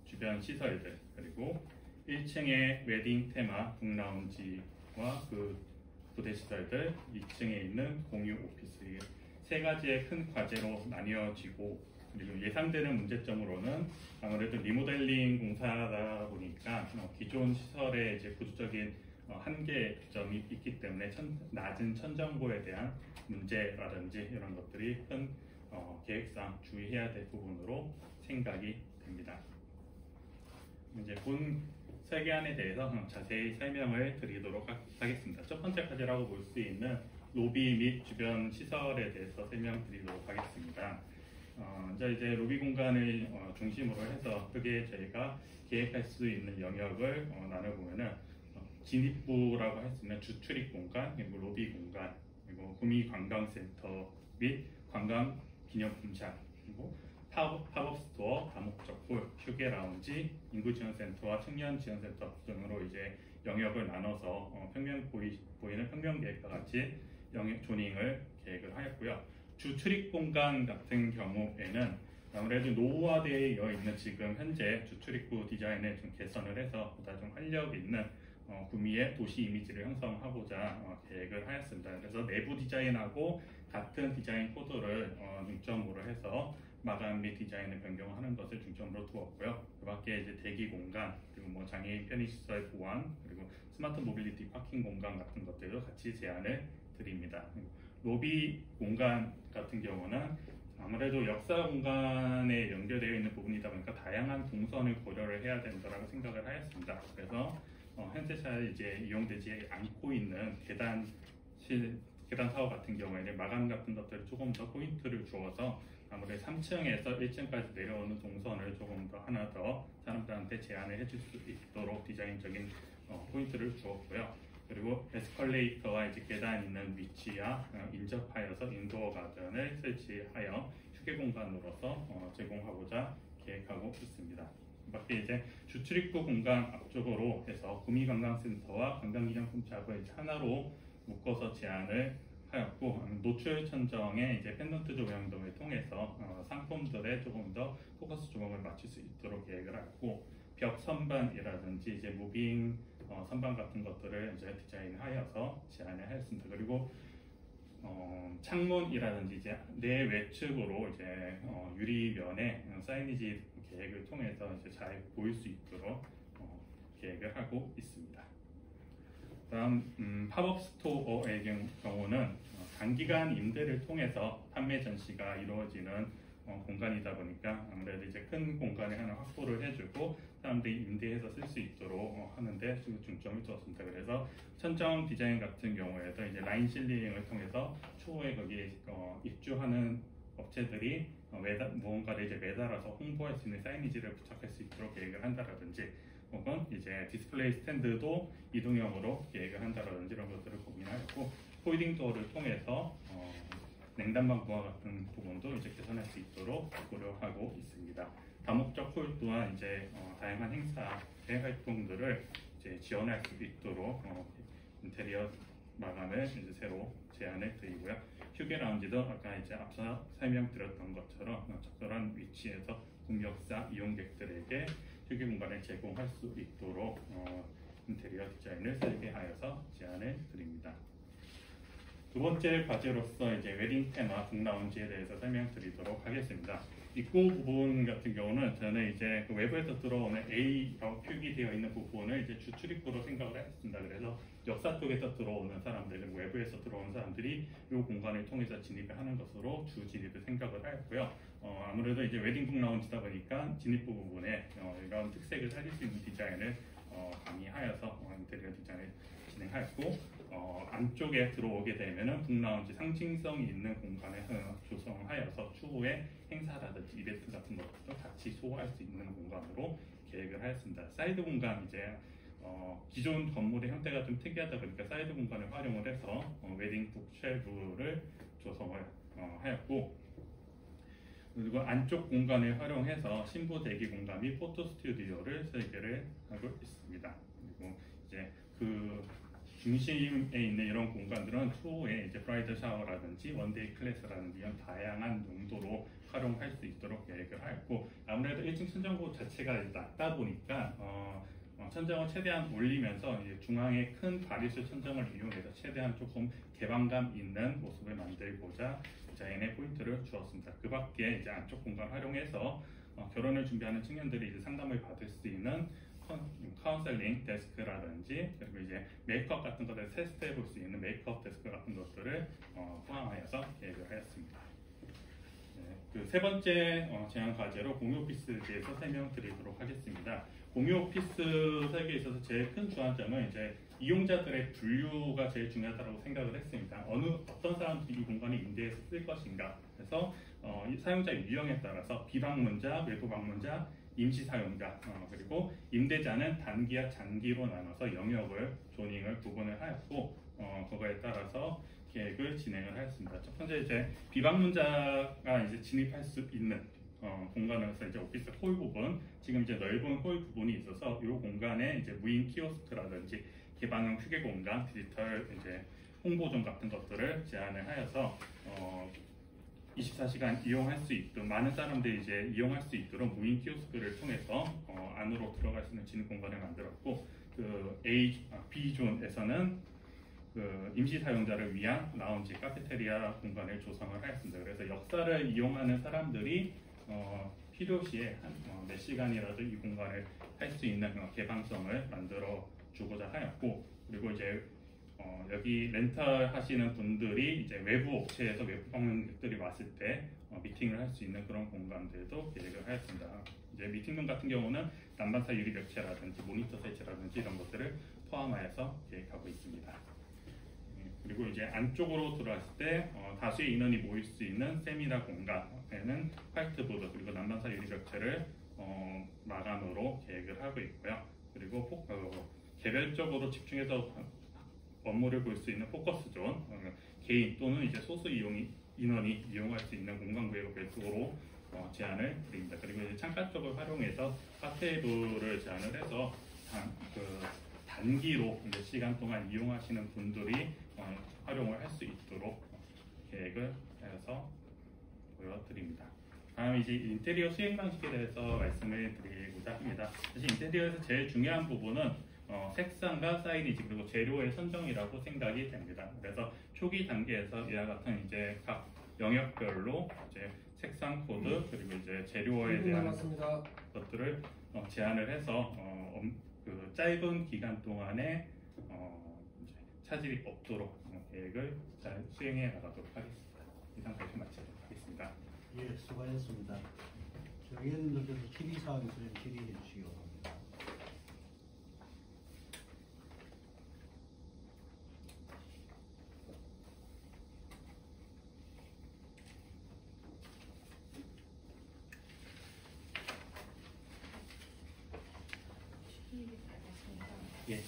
주변 시설들 그리고 1층의 웨딩 테마 북라운지와 그 부대 시설들, 2층에 있는 공유 오피스 세 가지의 큰 과제로 나뉘어지고 그리고 예상되는 문제점으로는 아무래도 리모델링 공사다 보니까 기존 시설의 이제 구조적인 한계점이 있기 때문에 낮은 천정고에 대한 문제라든지 이런 것들이 큰 계획상 주의해야 될 부분으로 생각이 됩니다. 이제 본 설계안에 대해서 자세히 설명을 드리도록 하겠습니다. 첫 번째 과제라고 볼 수 있는 로비 및 주변 시설에 대해서 설명드리도록 하겠습니다. 이제 로비 공간을 중심으로 해서 크게 저희가 계획할 수 있는 영역을 나눠보면은 진입부라고 할 수 있는 주출입 공간, 그리고 로비 공간, 그리고 구미 관광센터 및 관광 기념품샵, 그리고 팝업 스토어, 다목적 홀, 휴게 라운지, 인구 지원 센터와 청년 지원 센터 등으로 이제 영역을 나눠서 보이는 평면 계획과 같이 조닝을 계획을 하였고요. 주 출입 공간 같은 경우에는 아무래도 노후화되어 있는 지금 현재 주 출입구 디자인을 좀 개선을 해서 보다 좀 활력 있는 구미의 도시 이미지를 형성하고자 계획을 하였습니다. 그래서 내부 디자인하고 같은 디자인 코드를 중점으로 해서 마감 및 디자인을 변경하는 것을 중점으로 두었고요. 그 밖에 이제 대기 공간, 그리고 뭐 장애인 편의시설 보완, 그리고 스마트 모빌리티 파킹 공간 같은 것들도 같이 제안을 드립니다. 로비 공간 같은 경우는 아무래도 역사 공간에 연결되어 있는 부분이다 보니까 다양한 동선을 고려를 해야 된다고 생각을 하였습니다. 그래서 현재 잘 이제 이용되지 않고 있는 계단 사업 같은 경우에는 마감 같은 것들을 조금 더 포인트를 주어서 아무래도 3층에서 1층까지 내려오는 동선을 조금 더 하나 더 사람들한테 제안을 해줄 수 있도록 디자인적인 포인트를 주었고요. 그리고 에스컬레이터와 이제 계단 있는 위치와 인접하여서 인도어 가든을 설치하여 휴게 공간으로서 제공하고자 계획하고 있습니다. 그 밖에 이제 주출입구 공간 앞쪽으로 해서 구미관광센터와 관광기념품 샵을 하나로 묶어서 제안을 하였고, 노출 천정에 이제 펜던트 조명 등을 통해서 상품들에 조금 더 포커스 조명을 맞출 수 있도록 계획을 하였고, 벽 선반이라든지 이제 무빙 선반 같은 것들을 이제 디자인하여서 제안을 하였습니다. 그리고 창문이라든지 이제 내외측으로 이제 유리면에 사이니지 계획을 통해서 이제 잘 보일 수 있도록 계획을 하고 있습니다. 다음 팝업 스토어의 경우는 단기간 임대를 통해서 판매 전시가 이루어지는 공간이다 보니까 아무래도 이제 큰 공간을 하나 확보를 해주고 사람들이 임대해서 쓸 수 있도록 하는데 중점을 두었습니다. 그래서 천정 디자인 같은 경우에도 이제 라인 실링을 통해서 추후에 거기에 입주하는 업체들이 무언가를 이제 매달아서 홍보할 수 있는 사이니지를 부착할 수 있도록 계획을 한다라든지, 혹은 이제 디스플레이 스탠드도 이동형으로 계획을 한다라든지 이런 것들을 고민하였고, 폴딩 도어를 통해서 냉난방 부하 같은 부분도 이제 개선할 수 있도록 고려하고 있습니다. 다목적 홀 또한 이제 다양한 행사의 활동들을 이제 지원할 수 있도록 인테리어 마감을 이제 새로 제안을 드리고요. 휴게 라운지도 아까 이제 앞서 설명드렸던 것처럼 적절한 위치에서 국역사 이용객들에게 휴게 공간을 제공할 수 있도록 인테리어 디자인을 설계하여서 제안을 드립니다. 두 번째 과제로서 이제 웨딩 테마 북라운지에 대해서 설명드리도록 하겠습니다. 입구 부분 같은 경우는 저는 이제 그 외부에서 들어오는 A라고 표기되어 있는 부분을 이제 주출입구로 생각을 했습니다. 그래서 역사 쪽에서 들어오는 사람들, 외부에서 들어오는 사람들이 이 공간을 통해서 진입을 하는 것으로 주 진입을 생각을 하였고요. 아무래도 이제 웨딩 북라운지다 보니까 진입부 부분에 이런 특색을 살릴 수 있는 디자인을 가미하여서 인테리어 디자인을 진행하였고, 안쪽에 들어오게 되면은 북라운지 상징성이 있는 공간을 조성하여서 추후에 행사라든지 이벤트 같은 것도 같이 소화할 수 있는 공간으로 계획을 하였습니다. 사이드 공간 이제 기존 건물의 형태가 좀 특이하다 보니까 사이드 공간을 활용을 해서 웨딩 북 쉘브를 조성을 하였고, 그리고 안쪽 공간을 활용해서 신부 대기 공간 및 포토 스튜디오를 설계를 하고 있습니다. 그리고 이제 그 중심에 있는 이런 공간들은 추후에 이제 브라이더 샤워라든지 원데이 클래스라든지 이런 다양한 용도로 활용할 수 있도록 계획을 하였고, 아무래도 1층 천정고 자체가 낮다 보니까 천정을 최대한 올리면서 이제 중앙에 큰 바리수 천정을 이용해서 최대한 조금 개방감 있는 모습을 만들고자 디자인에 포인트를 주었습니다. 그 밖에 이제 안쪽 공간 활용해서 결혼을 준비하는 청년들이 이제 상담을 받을 수 있는 카운셀링 데스크라든지, 그리고 이제 메이크업 같은 것을 테스트해 볼 수 있는 메이크업 데스크 같은 것들을 포함하여서 계획을 하였습니다. 네, 그 세 번째 제안 과제로 공유 오피스에 대해서 설명드리도록 하겠습니다. 공유 오피스 설계에 있어서 제일 큰 주안점은 이제 이용자들의 분류가 제일 중요하다고 생각을 했습니다. 어떤 사람들이 이 공간을 임대해서 쓸 것인가. 그래서 사용자 유형에 따라서 비방문자, 외부 방문자, 임시 사용자, 그리고 임대자는 단기와 장기로 나눠서 영역을 조닝을 구분을 하였고, 그거에 따라서 계획을 진행을 하였습니다. 첫 번째 이제 비방문자가 이제 진입할 수 있는 공간에서 이제 오피스 홀 부분, 지금 이제 넓은 홀 부분이 있어서 이 공간에 이제 무인 키오스크라든지 개방형 휴게 공간, 디지털 이제 홍보점 같은 것들을 제안을 하여서 24시간 이용할 수 있도록 많은 사람들이 이제 이용할 수 있도록 무인 키오스크를 통해서 안으로 들어갈 수 있는 진입 공간을 만들었고, 그 B존에서는 그 임시 사용자를 위한 라운지, 카페테리아 공간을 조성을 하였습니다. 그래서 역사를 이용하는 사람들이 필요시에 몇 시간이라도 이 공간을 할 수 있는 개방성을 만들어 주고자 하였고, 그리고 이제 여기 렌탈 하시는 분들이 이제 외부 업체에서 외부 방문객들이 왔을 때 미팅을 할 수 있는 그런 공간들도 계획을 하였습니다. 이제 미팅룸 같은 경우는 난방사 유리 벽체라든지 모니터 설치라든지 이런 것들을 포함하여서 계획하고 있습니다. 그리고 이제 안쪽으로 들어왔을 때 다수의 인원이 모일 수 있는 세미나 공간에는 화이트보드 그리고 난방사 유리 벽체를 마감으로 계획을 하고 있고요. 그리고 개별적으로 집중해서 업무를 볼 수 있는 포커스 존, 개인 또는 이제 소수 인원이 이용할 수 있는 공간 구역을 별도로 제안을 드립니다. 그리고 이제 창가 쪽을 활용해서 카페부를 제안을 해서 단기로 몇 시간 동안 이용하시는 분들이 활용을 할 수 있도록 계획을 해서 보여드립니다. 다음 이제 인테리어 수행 방식에 대해서 말씀을 드리고자 합니다. 사실 인테리어에서 제일 중요한 부분은 색상과 사이니지 그리고 재료의 선정이라고 생각이 됩니다. 그래서 초기 단계에서 이와 같은 이제 각 영역별로 이제 색상 코드 그리고 이제 재료에 대한 것들을 제안을 해서 그 짧은 기간 동안에 이제 차질이 없도록 계획을 잘 수행해 나가도록 하겠습니다. 이상 발표 마치도록 하겠습니다. 예, 수고하셨습니다. 의원님들께서 질의사항 있으면 질의해 주시기 바랍니다. 예.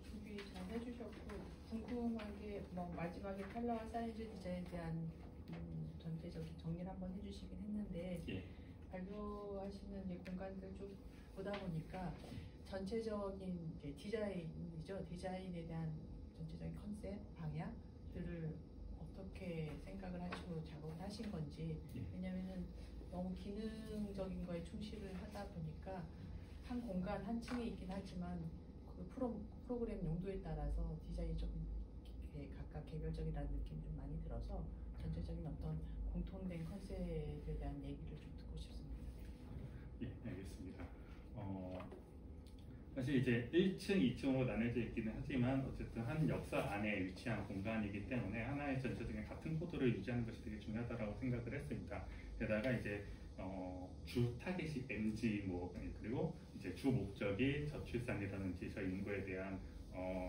준비 잘 해주셨고 궁금한 게 뭐 마지막에 컬러와 사이즈 디자인에 대한 전체적인 정리를 한번 해주시긴 했는데 예. 발표하시는 이 공간들 쭉 보다 보니까 전체적인 이제 디자인이죠. 디자인에 대한 전체적인 컨셉, 방향들을 어떻게 생각을 하시고 작업을 하신 건지. 예. 왜냐면은 너무 기능적인 거에 충실을 하다 보니까 한 공간 한 층에 있긴 하지만 그 프로그램 용도에 따라서 디자인이 조금 각각 개별적이라는 느낌이 좀 많이 들어서 전체적인 어떤 공통된 컨셉에 대한 얘기를 좀 듣고 싶습니다. 예, 알겠습니다. 사실 이제 1층, 2층으로 나눠져 있기는 하지만 어쨌든 한 역사 안에 위치한 공간이기 때문에 하나의 전체적인 같은 코드를 유지하는 것이 되게 중요하다고 생각을 했습니다. 게다가 이제 주 타겟이 MG 그리고 이제 주 목적이 저출산이라든지 저인구에 대한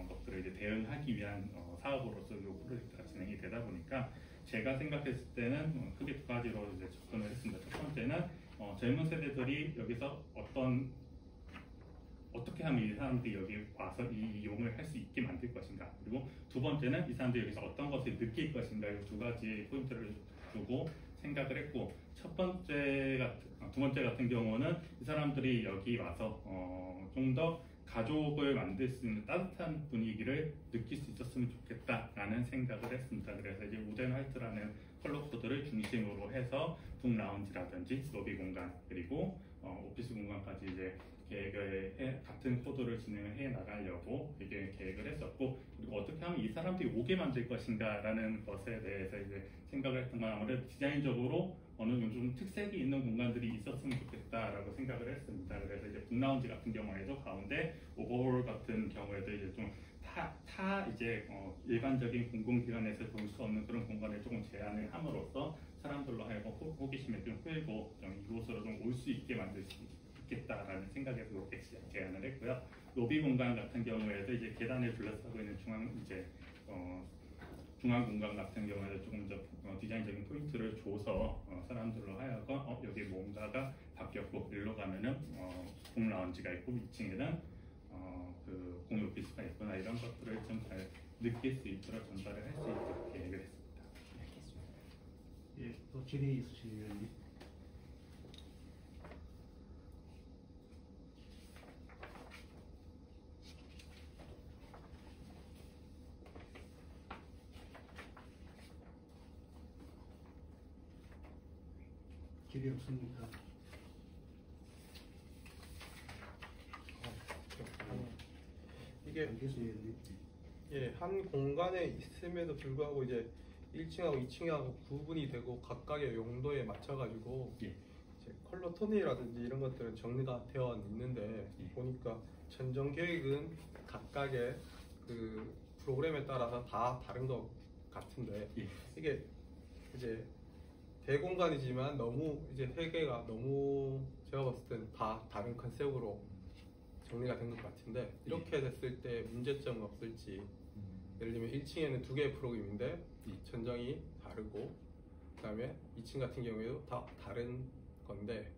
것들을 이제 대응하기 위한 사업으로서 이 프로젝트가 진행이 되다 보니까 제가 생각했을 때는 크게 두 가지로 이제 접근을 했습니다. 첫 번째는 젊은 세대들이 여기서 어떻게 하면 이 사람들이 여기 와서 이 이용을 할 수 있게 만들 것인가, 그리고 두 번째는 이 사람들이 여기서 어떤 것을 느낄 것인가, 이 두 가지 포인트를 두고 생각을 했고, 두 번째 같은 경우는 이 사람들이 여기 와서 좀 더 가족을 만들 수 있는 따뜻한 분위기를 느낄 수 있었으면 좋겠다라는 생각을 했습니다. 그래서 이제 우덴 화이트라는 컬러 코드를 중심으로 해서 북 라운지라든지 로비 공간 그리고 오피스 공간까지 이제 같은 코드를 진행해 나가려고 이게 계획을 했었고, 그리고 어떻게 하면 이 사람들이 오게 만들 것인가라는 것에 대해서 이제 생각을 했던 건 아무래도 디자인적으로 어느 정도 좀 특색이 있는 공간들이 있었으면 좋겠다라고 생각을 했습니다. 그래서 이제 북라운지 같은 경우에도 가운데 오버홀 같은 경우에도 이제 좀 이제 일반적인 공공기관에서 볼 수 없는 그런 공간을 조금 제안을 함으로써 사람들로 하여금 호기심에 좀 끌고 좀 이곳으로 좀 올 수 있게 만들 수 있겠다라는 생각에서 이렇게 제안을 했고요. 로비 공간 같은 경우에도 이제 계단을 둘러싸고 있는 중앙 공간 같은 경우에도 조금 더 디자인적인 포인트를 줘서 사람들로 하여금 여기 뭔가가 바뀌었고 일로 가면은 공 라운지가 있고 2층에는 그 공유 오피스가 있거나 이런 것들을 좀 잘 느낄 수 있도록 전달을 할 수 있도록 계획을 했습니다. 알겠습니다. 예, 또 질의 있으신 의원님. 질의 없습니까? 이게 알겠습니다, 의원님. 예, 한 공간에 있음에도 불구하고 이제 1층하고 2층하고 구분이 되고 각각의 용도에 맞춰가지고 예. 이제 컬러 톤이라든지 이런 것들은 정리가 되어 있는데 예. 보니까 천정 계획은 각각의 그 프로그램에 따라서 다 다른 것 같은데 예. 이게 이제 대공간이지만 너무 이제 회계가 너무 제가 봤을 때는 다 다른 컨셉으로 정리가 된 것 같은데 이렇게 됐을 때 문제점은 없을지. 예를 들면 1층에는 두 개의 프로그램인데 천정이 다르고 그다음에 2층 같은 경우에도 다 다른 건데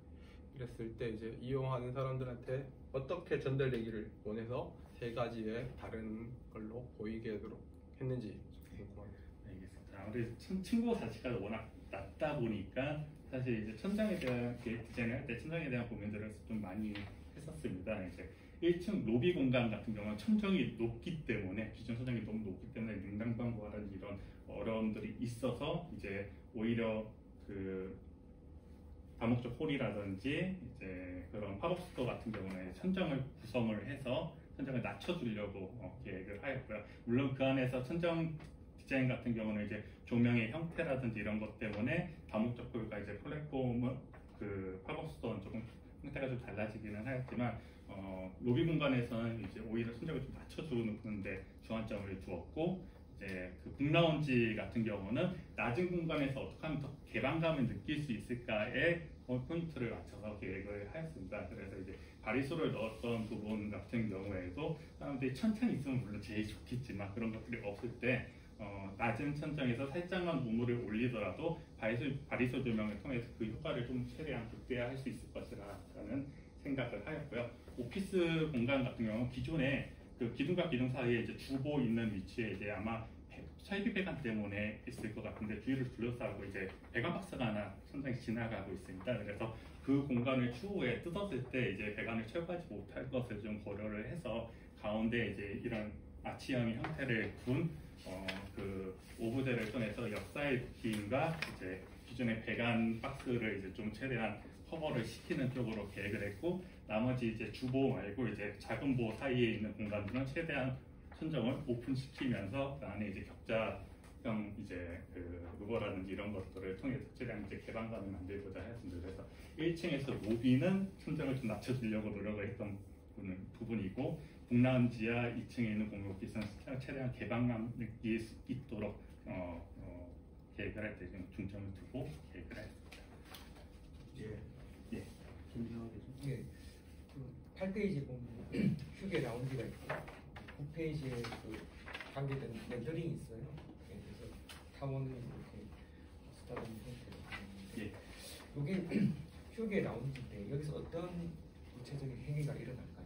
이랬을 때 이제 이용하는 사람들한테 어떻게 전달되기를 원해서 세 가지의 다른 걸로 보이게 하도록 했는지 궁금합니다. 알겠습니다. 아무래도 층고 자체가 워낙 낮다 보니까 사실 이제 천장에 대한 디자인을 할 때 천장에 대한 고민들을 좀 많이 했었습니다. 이제 1층 로비 공간 같은 경우는 천정이 높기 때문에 기존 천정이 너무 높기 때문에 냉난방구라든지 이런 어려움들이 있어서 이제 오히려 그 다목적 홀이라든지 이제 그런 팝업 스토어 같은 경우는 천정을 구성을 해서 천정을 낮춰주려고 계획을 하였고요. 물론 그 안에서 천정 디자인 같은 경우는 이제 조명의 형태라든지 이런 것 때문에 다목적 홀과 이제 플랫폼은 그 팝업 스토어는 조금 형태가 좀 달라지기는 하였지만 로비 공간에서는 이제 오히려 천정을 좀 낮춰주는데 주안점을 두었고 이제 그 북라운지 같은 경우는 낮은 공간에서 어떻게 하면 더 개방감을 느낄 수 있을까에 포인트를 맞춰서 계획을 하였습니다. 그래서 이제 바리수를 넣었던 부분 같은 경우에도 사람들이 천천히 있으면 물론 제일 좋겠지만 그런 것들이 없을 때 낮은 천정에서 살짝만 우물을 올리더라도 바리수 조명을 통해서 그 효과를 좀 최대한 극대화할 수 있을 것이라는 생각을 하였고요. 오피스 공간 같은 경우는 기존에 그 기둥과 기둥 사이에 이제 주보 있는 위치에 이제 아마 설비 배관 때문에 있을 것 같은데 주위를 둘러싸고 이제 배관 박스가 하나 천장이 지나가고 있습니다. 그래서 그 공간을 추후에 뜯었을 때 이제 배관을 철거하지 못할 것을 좀 고려를 해서 가운데 이제 이런 아치형의 형태를 둔 그 오브제를 통해서 역사의 느낌과 이제 기존의 배관 박스를 이제 좀 최대한 커버를 시키는 쪽으로 계획을 했고 나머지 이제 주보 말고 이제 작은 보 사이에 있는 공간들은 최대한 천정을 오픈시키면서 그 안에 이제 격자형 이제 그 루버라든지 이런 것들을 통해서 최대한 이제 개방감을 만들고자 했습니다. 그래서 1층에서 로비는 천정을 좀 낮춰주려고 노력을 했던 부분이고 북라운지와 2층에 있는 공용 오피스는 최대한 개방감 느낄 수 있도록 계획을 할 때 좀 중점을 두고 계획을 했습니다. 예. 예. 김정환 교수. 예. 그 8페이지 보면 휴게 라운지가 있고 9페이지에 그 관계된 렌더링이 있어요. 예, 그래서 타원을 이렇게 스타드는 형태로 예. 이게 휴게 라운지인데 여기서 어떤 구체적인 행위가 일어날까요?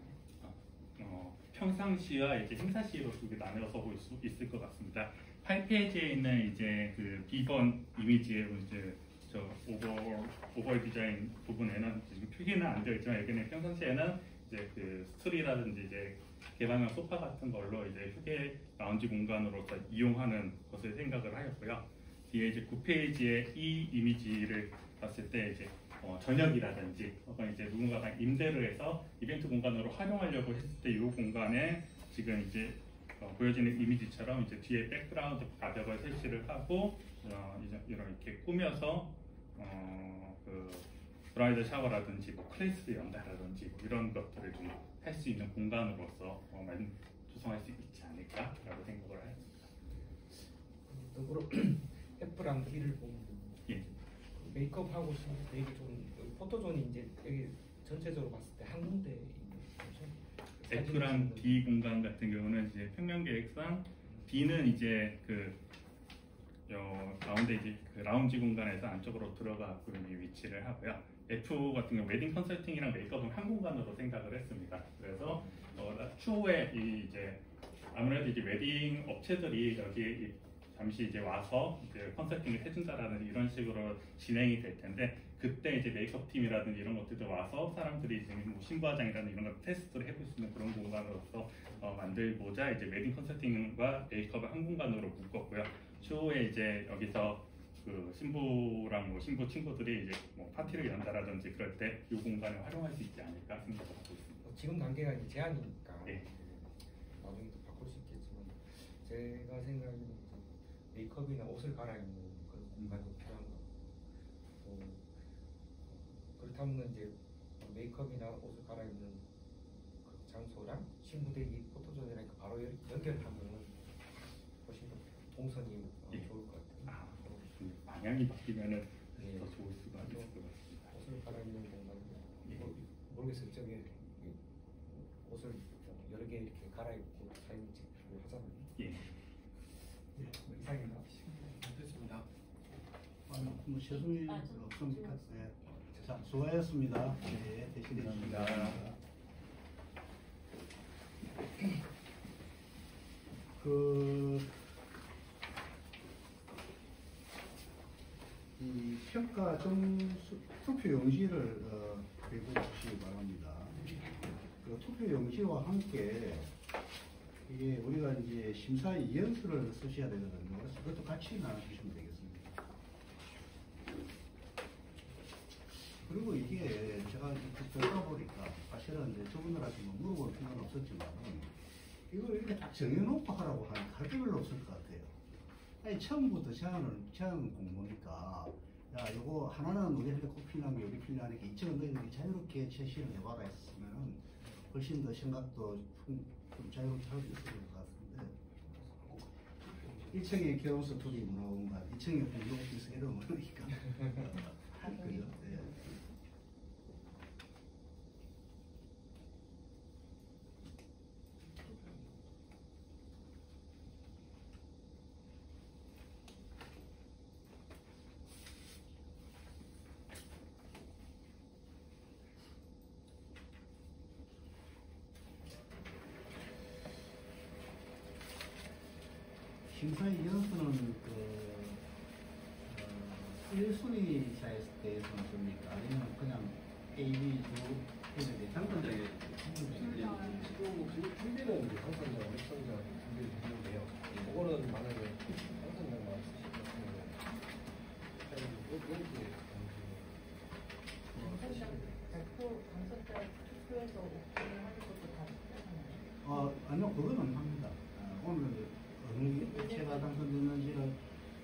평상시와 이제 행사시로 두 개 나누어서 볼 수 있을 것 같습니다. 8페이지에 있는 이제 그 B번 이미지에 이제 저 오버 디자인 부분에는 지금 표기는 안 되어 있지만 여기는 평상시에는 이제 그 스툴이라든지 이제 개방형 소파 같은 걸로 이제 휴게 라운지 공간으로서 이용하는 것을 생각을 하였고요. 뒤에 이제 9페이지에 이 이미지를 봤을 때 이제 저녁이라든지 혹은 이제 누군가가 임대를 해서 이벤트 공간으로 활용하려고 했을 때 이 공간에 지금 이제 보여지는 이미지처럼 이제 뒤에 백그라운드 가벽을 설치를 하고 이제 이렇게 꾸며서 그 브라이더 샤워라든지 뭐 클래스를 연다라든지 뭐 이런 것들을 좀 할 수 있는 공간으로서 조성할 수 있지 않을까라고 생각을 했습니다. 더불어 F랑 D를 보면 예. 메이크업하고 싶은데 이게 좀 포토존이 이제 여기 전체적으로 봤을 때 한 군데 있는 거죠. F랑 D 공간 같은 경우는 이제 평면 계획상 D는 이제 그 가운데 이제 그 라운지 공간에서 안쪽으로 들어가고 있는 위치를 하고요. F 같은 경우 웨딩 컨설팅이랑 메이크업은 한 공간으로 생각을 했습니다. 그래서 추후에 이제 아무래도 이제 웨딩 업체들이 여기 잠시 이제 와서 이제 컨설팅을 해준다라는 이런 식으로 진행이 될 텐데 그때 이제 메이크업 팀이라든지 이런 것들도 와서 사람들이 지금 뭐 신부화장이라는 이런 걸 테스트를 해볼 수 있는 그런 공간으로서 만들고자 이제 웨딩 컨설팅과 메이크업을 한 공간으로 묶었고요. 추후에 이제 여기서 그 신부랑 뭐 신부 친구들이 이제 뭐 파티를 연다라든지 그럴 때 이 공간을 활용할 수 있지 않을까 생각을 하고 있습니다. 지금 단계가 이제 제한이니까 예. 나중에 또 바꿀 수 있겠지만 제가 생각에는 이제 메이크업이나 옷을 갈아입는 그런 공간이 필요한 것 같고 그렇다면 이제 메이크업이나 옷을 갈아입는 그 장소랑 신부들이 포토존이랑 바로 연결하면 훨씬 더 동선이 예. 좋을 것 같아요. 방향이 바뀌면은 예. 더 좋을 수가 있을 것 같습니다. 옷을 갈아입는 공간 예. 모르겠어요. 저게 옷을 여러 개 이렇게 갈아입고 사진 찍고 하잖아요. 예. 이상입니다. 됐습니다. 뭐 죄송이 없습니까? 네. 자, 수고하셨습니다. 네, 대신해 주십니다. 이 평가 점수 투표 용지를 배부해 주시기 바랍니다. 그 투표 용지와 함께 이게 우리가 이제 심사 이행서를 쓰셔야 되거든요. 그래서 그것도 같이 나눠주시면 되겠습니다. 그리고 이게 제가 들어가 보니까 사실은 이제 저분들한테 뭐 물어볼 필요는 없었지만 이걸 이렇게 딱 정해놓고 하라고 하는 갈 게 별로 없을 것 같아요. 아니 처음부터 제안 공모니까 야 요거 하나는 우리한테 꼭 필요한 게 여기 필요하니까 이쪽은 너희들이 자유롭게 제시를 해봐라 했으면은 훨씬 더 생각도 좀 자유롭게 할 수 있을 것 같은데 1층에 결혼서 투기 문화공간 2층에 공동오피스 이런 거 그러니까 그죠? 네. 심사위 연수는 1순위자에 대해서는 줍니까? 아니면 그냥 A, B 두 회사에 당선자에 지금 준비는 이제 당선자, 시청자 준비를 했는데요. 그거는 만약에 당선자가 쓰실 것 같으면 이렇게 당선자 투표에서 오픈을 하는 것도 다 필요하나요? 아니요, 그거는 합니다. 오늘 어느 업체가 당선됐는지를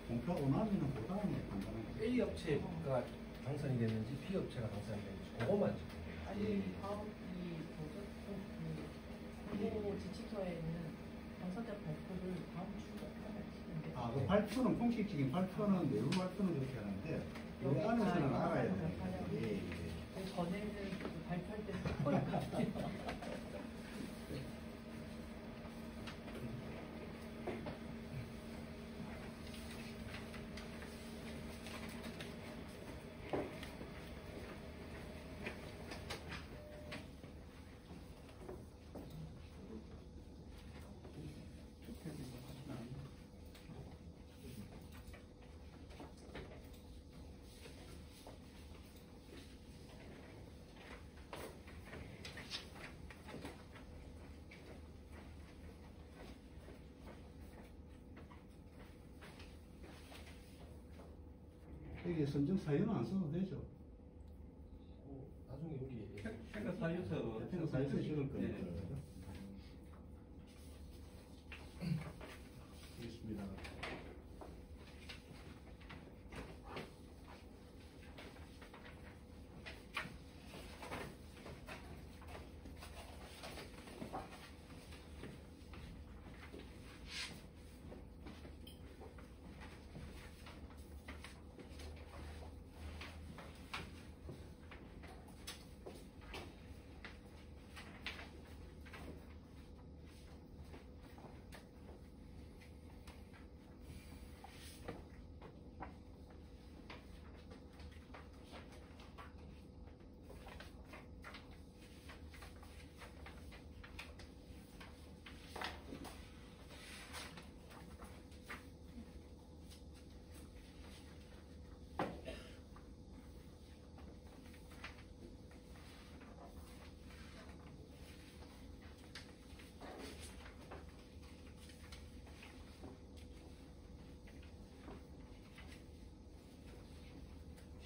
공표하고 나면 그 다음에 판단합니다. A 업체가 당선이 됐는지 B 업체가 당선이 됐는지 그것만 지금. 아니 다음 이 뭐죠? 공고 지침서에는 당선자 발표를 다음 주에 하시는데 그 발표는 공식적인 발표는 내부 발표는 그렇게 하는데 여기 안에서는 알아야 돼요. 예. 그 전에는 그 발표할 때 듣고 있거든요. 여기 선정 사유는 안 써도 되죠. 나중에 여기 평가 사유서 평가 사유서 적을 거니까. 네. 알겠습니다.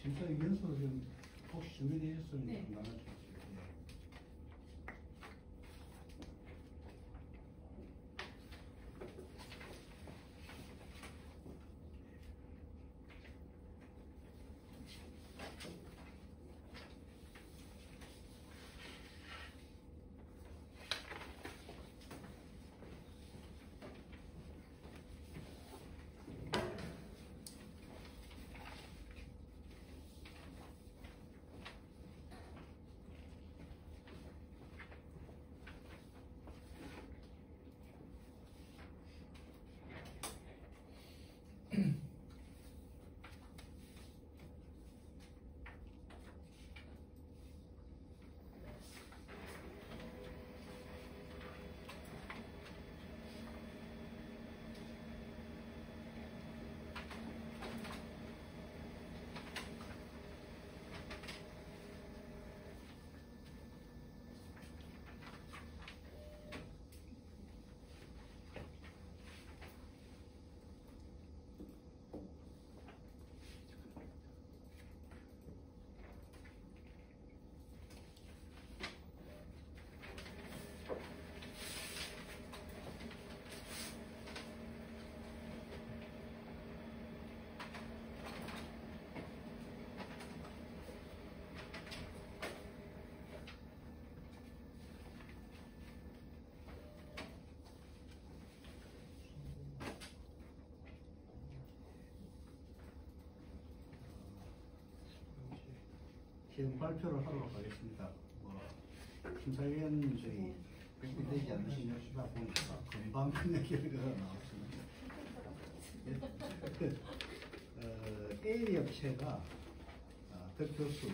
심사위원서 지금 혹시 준비되셨으면 네. 나눠주세요. 지금 발표를 하러 가겠습니다. 심사위원들이 백비되지 않으시다 보니까 금방 그냥 결과가 나왔습니다. A 업체가 득표수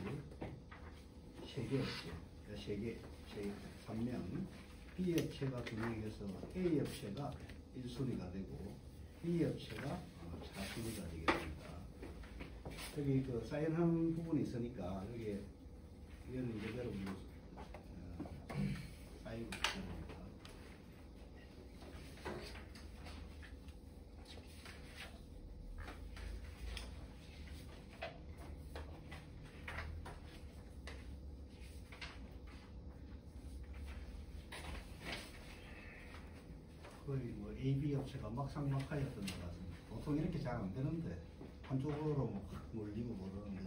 3개 업체, 3명, B 업체가 2명에서 A 업체가 1순위가 되고 B 업체가 4순위가 되겠습니다. 여기 그 사인한 부분이 있으니까 여기에 이거는 이대로 사인 부분입니다. 거의 뭐 AB 업체가 막상막하였던 것 같습니다. 보통 이렇게 잘 안 되는데 한쪽으로 확 몰리고 그러는데.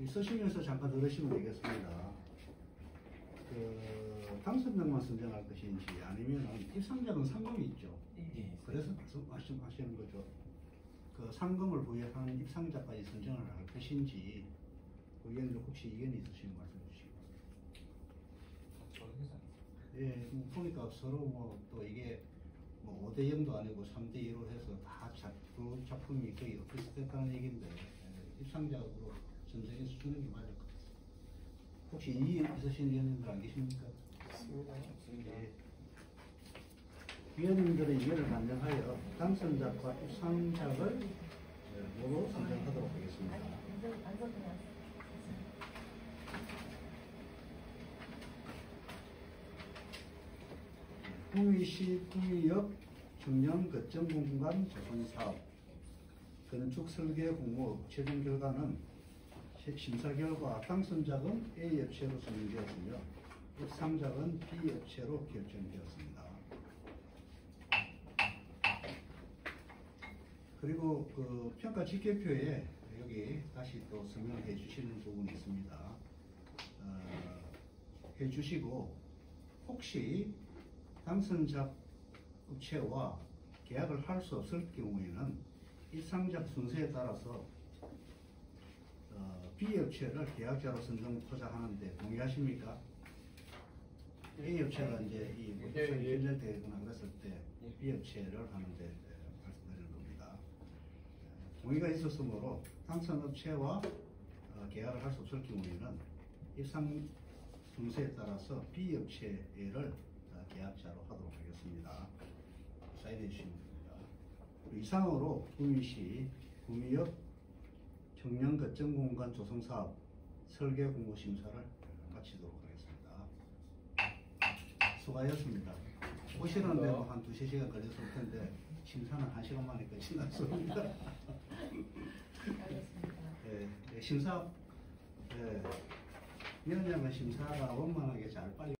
쓰시면서 잠깐 들으시면 되겠습니다. 그 당선자만 선정할 것인지 아니면 입상자는 상금이 있죠. 네. 그래서 말씀하시는 거죠. 그 상금을 부여하는 입상자까지 선정을 할 것인지 의견 혹시 의견이 있으시면 말씀해 주시고. 예, 보니까 서로 뭐 또 이게 뭐 5대 0도 아니고 3대 2로 해서 다 그 작품이 거의 비슷했다는 얘기인데 입상작으로 선정해서 주는 게 맞을 것 같습니다. 혹시 이의 있으신 위원님들 안 계십니까? 없습니다. 예. 위원님들의 의견을 반영하여 당선작과 입상작을 모두 선정하도록 하겠습니다. 구미시 구미역 청년 거점 공간 조성 사업 건축 설계 공모 최종 결과는 심사 결과 당선작은 A 업체로 선정되었으며 입상작은 B 업체로 결정되었습니다. 그리고 그 평가 집계표에 여기 다시 또 설명해 주시는 부분이 있습니다. 해 주시고 혹시 당선작 업체와 계약을 할 수 없을 경우에는 입상작 순서에 따라서 B 업체를 계약자로 선정하고자 하는데 동의하십니까? A 업체가 이제 이 결정되거나 그랬을 때 B 업체를 하는데 말씀드리는 겁니다. 동의가 있었으므로 당선 업체와 계약을 할 수 없을 경우에는 입상 순서에 따라서 B 업체를 계약자로 하도록 하겠습니다. 사인해 주시면 됩니다. 이상으로 구미시 구미역 청년 거점 공간 조성 사업 설계 공모 심사를 마치도록 하겠습니다. 수고하셨습니다. 오시는데 한 2~3시간 걸렸을 텐데 심사는 1시간 만에 끝이 났습니다. 네, 심사 위원장은 심사가 원만하게 잘 빨리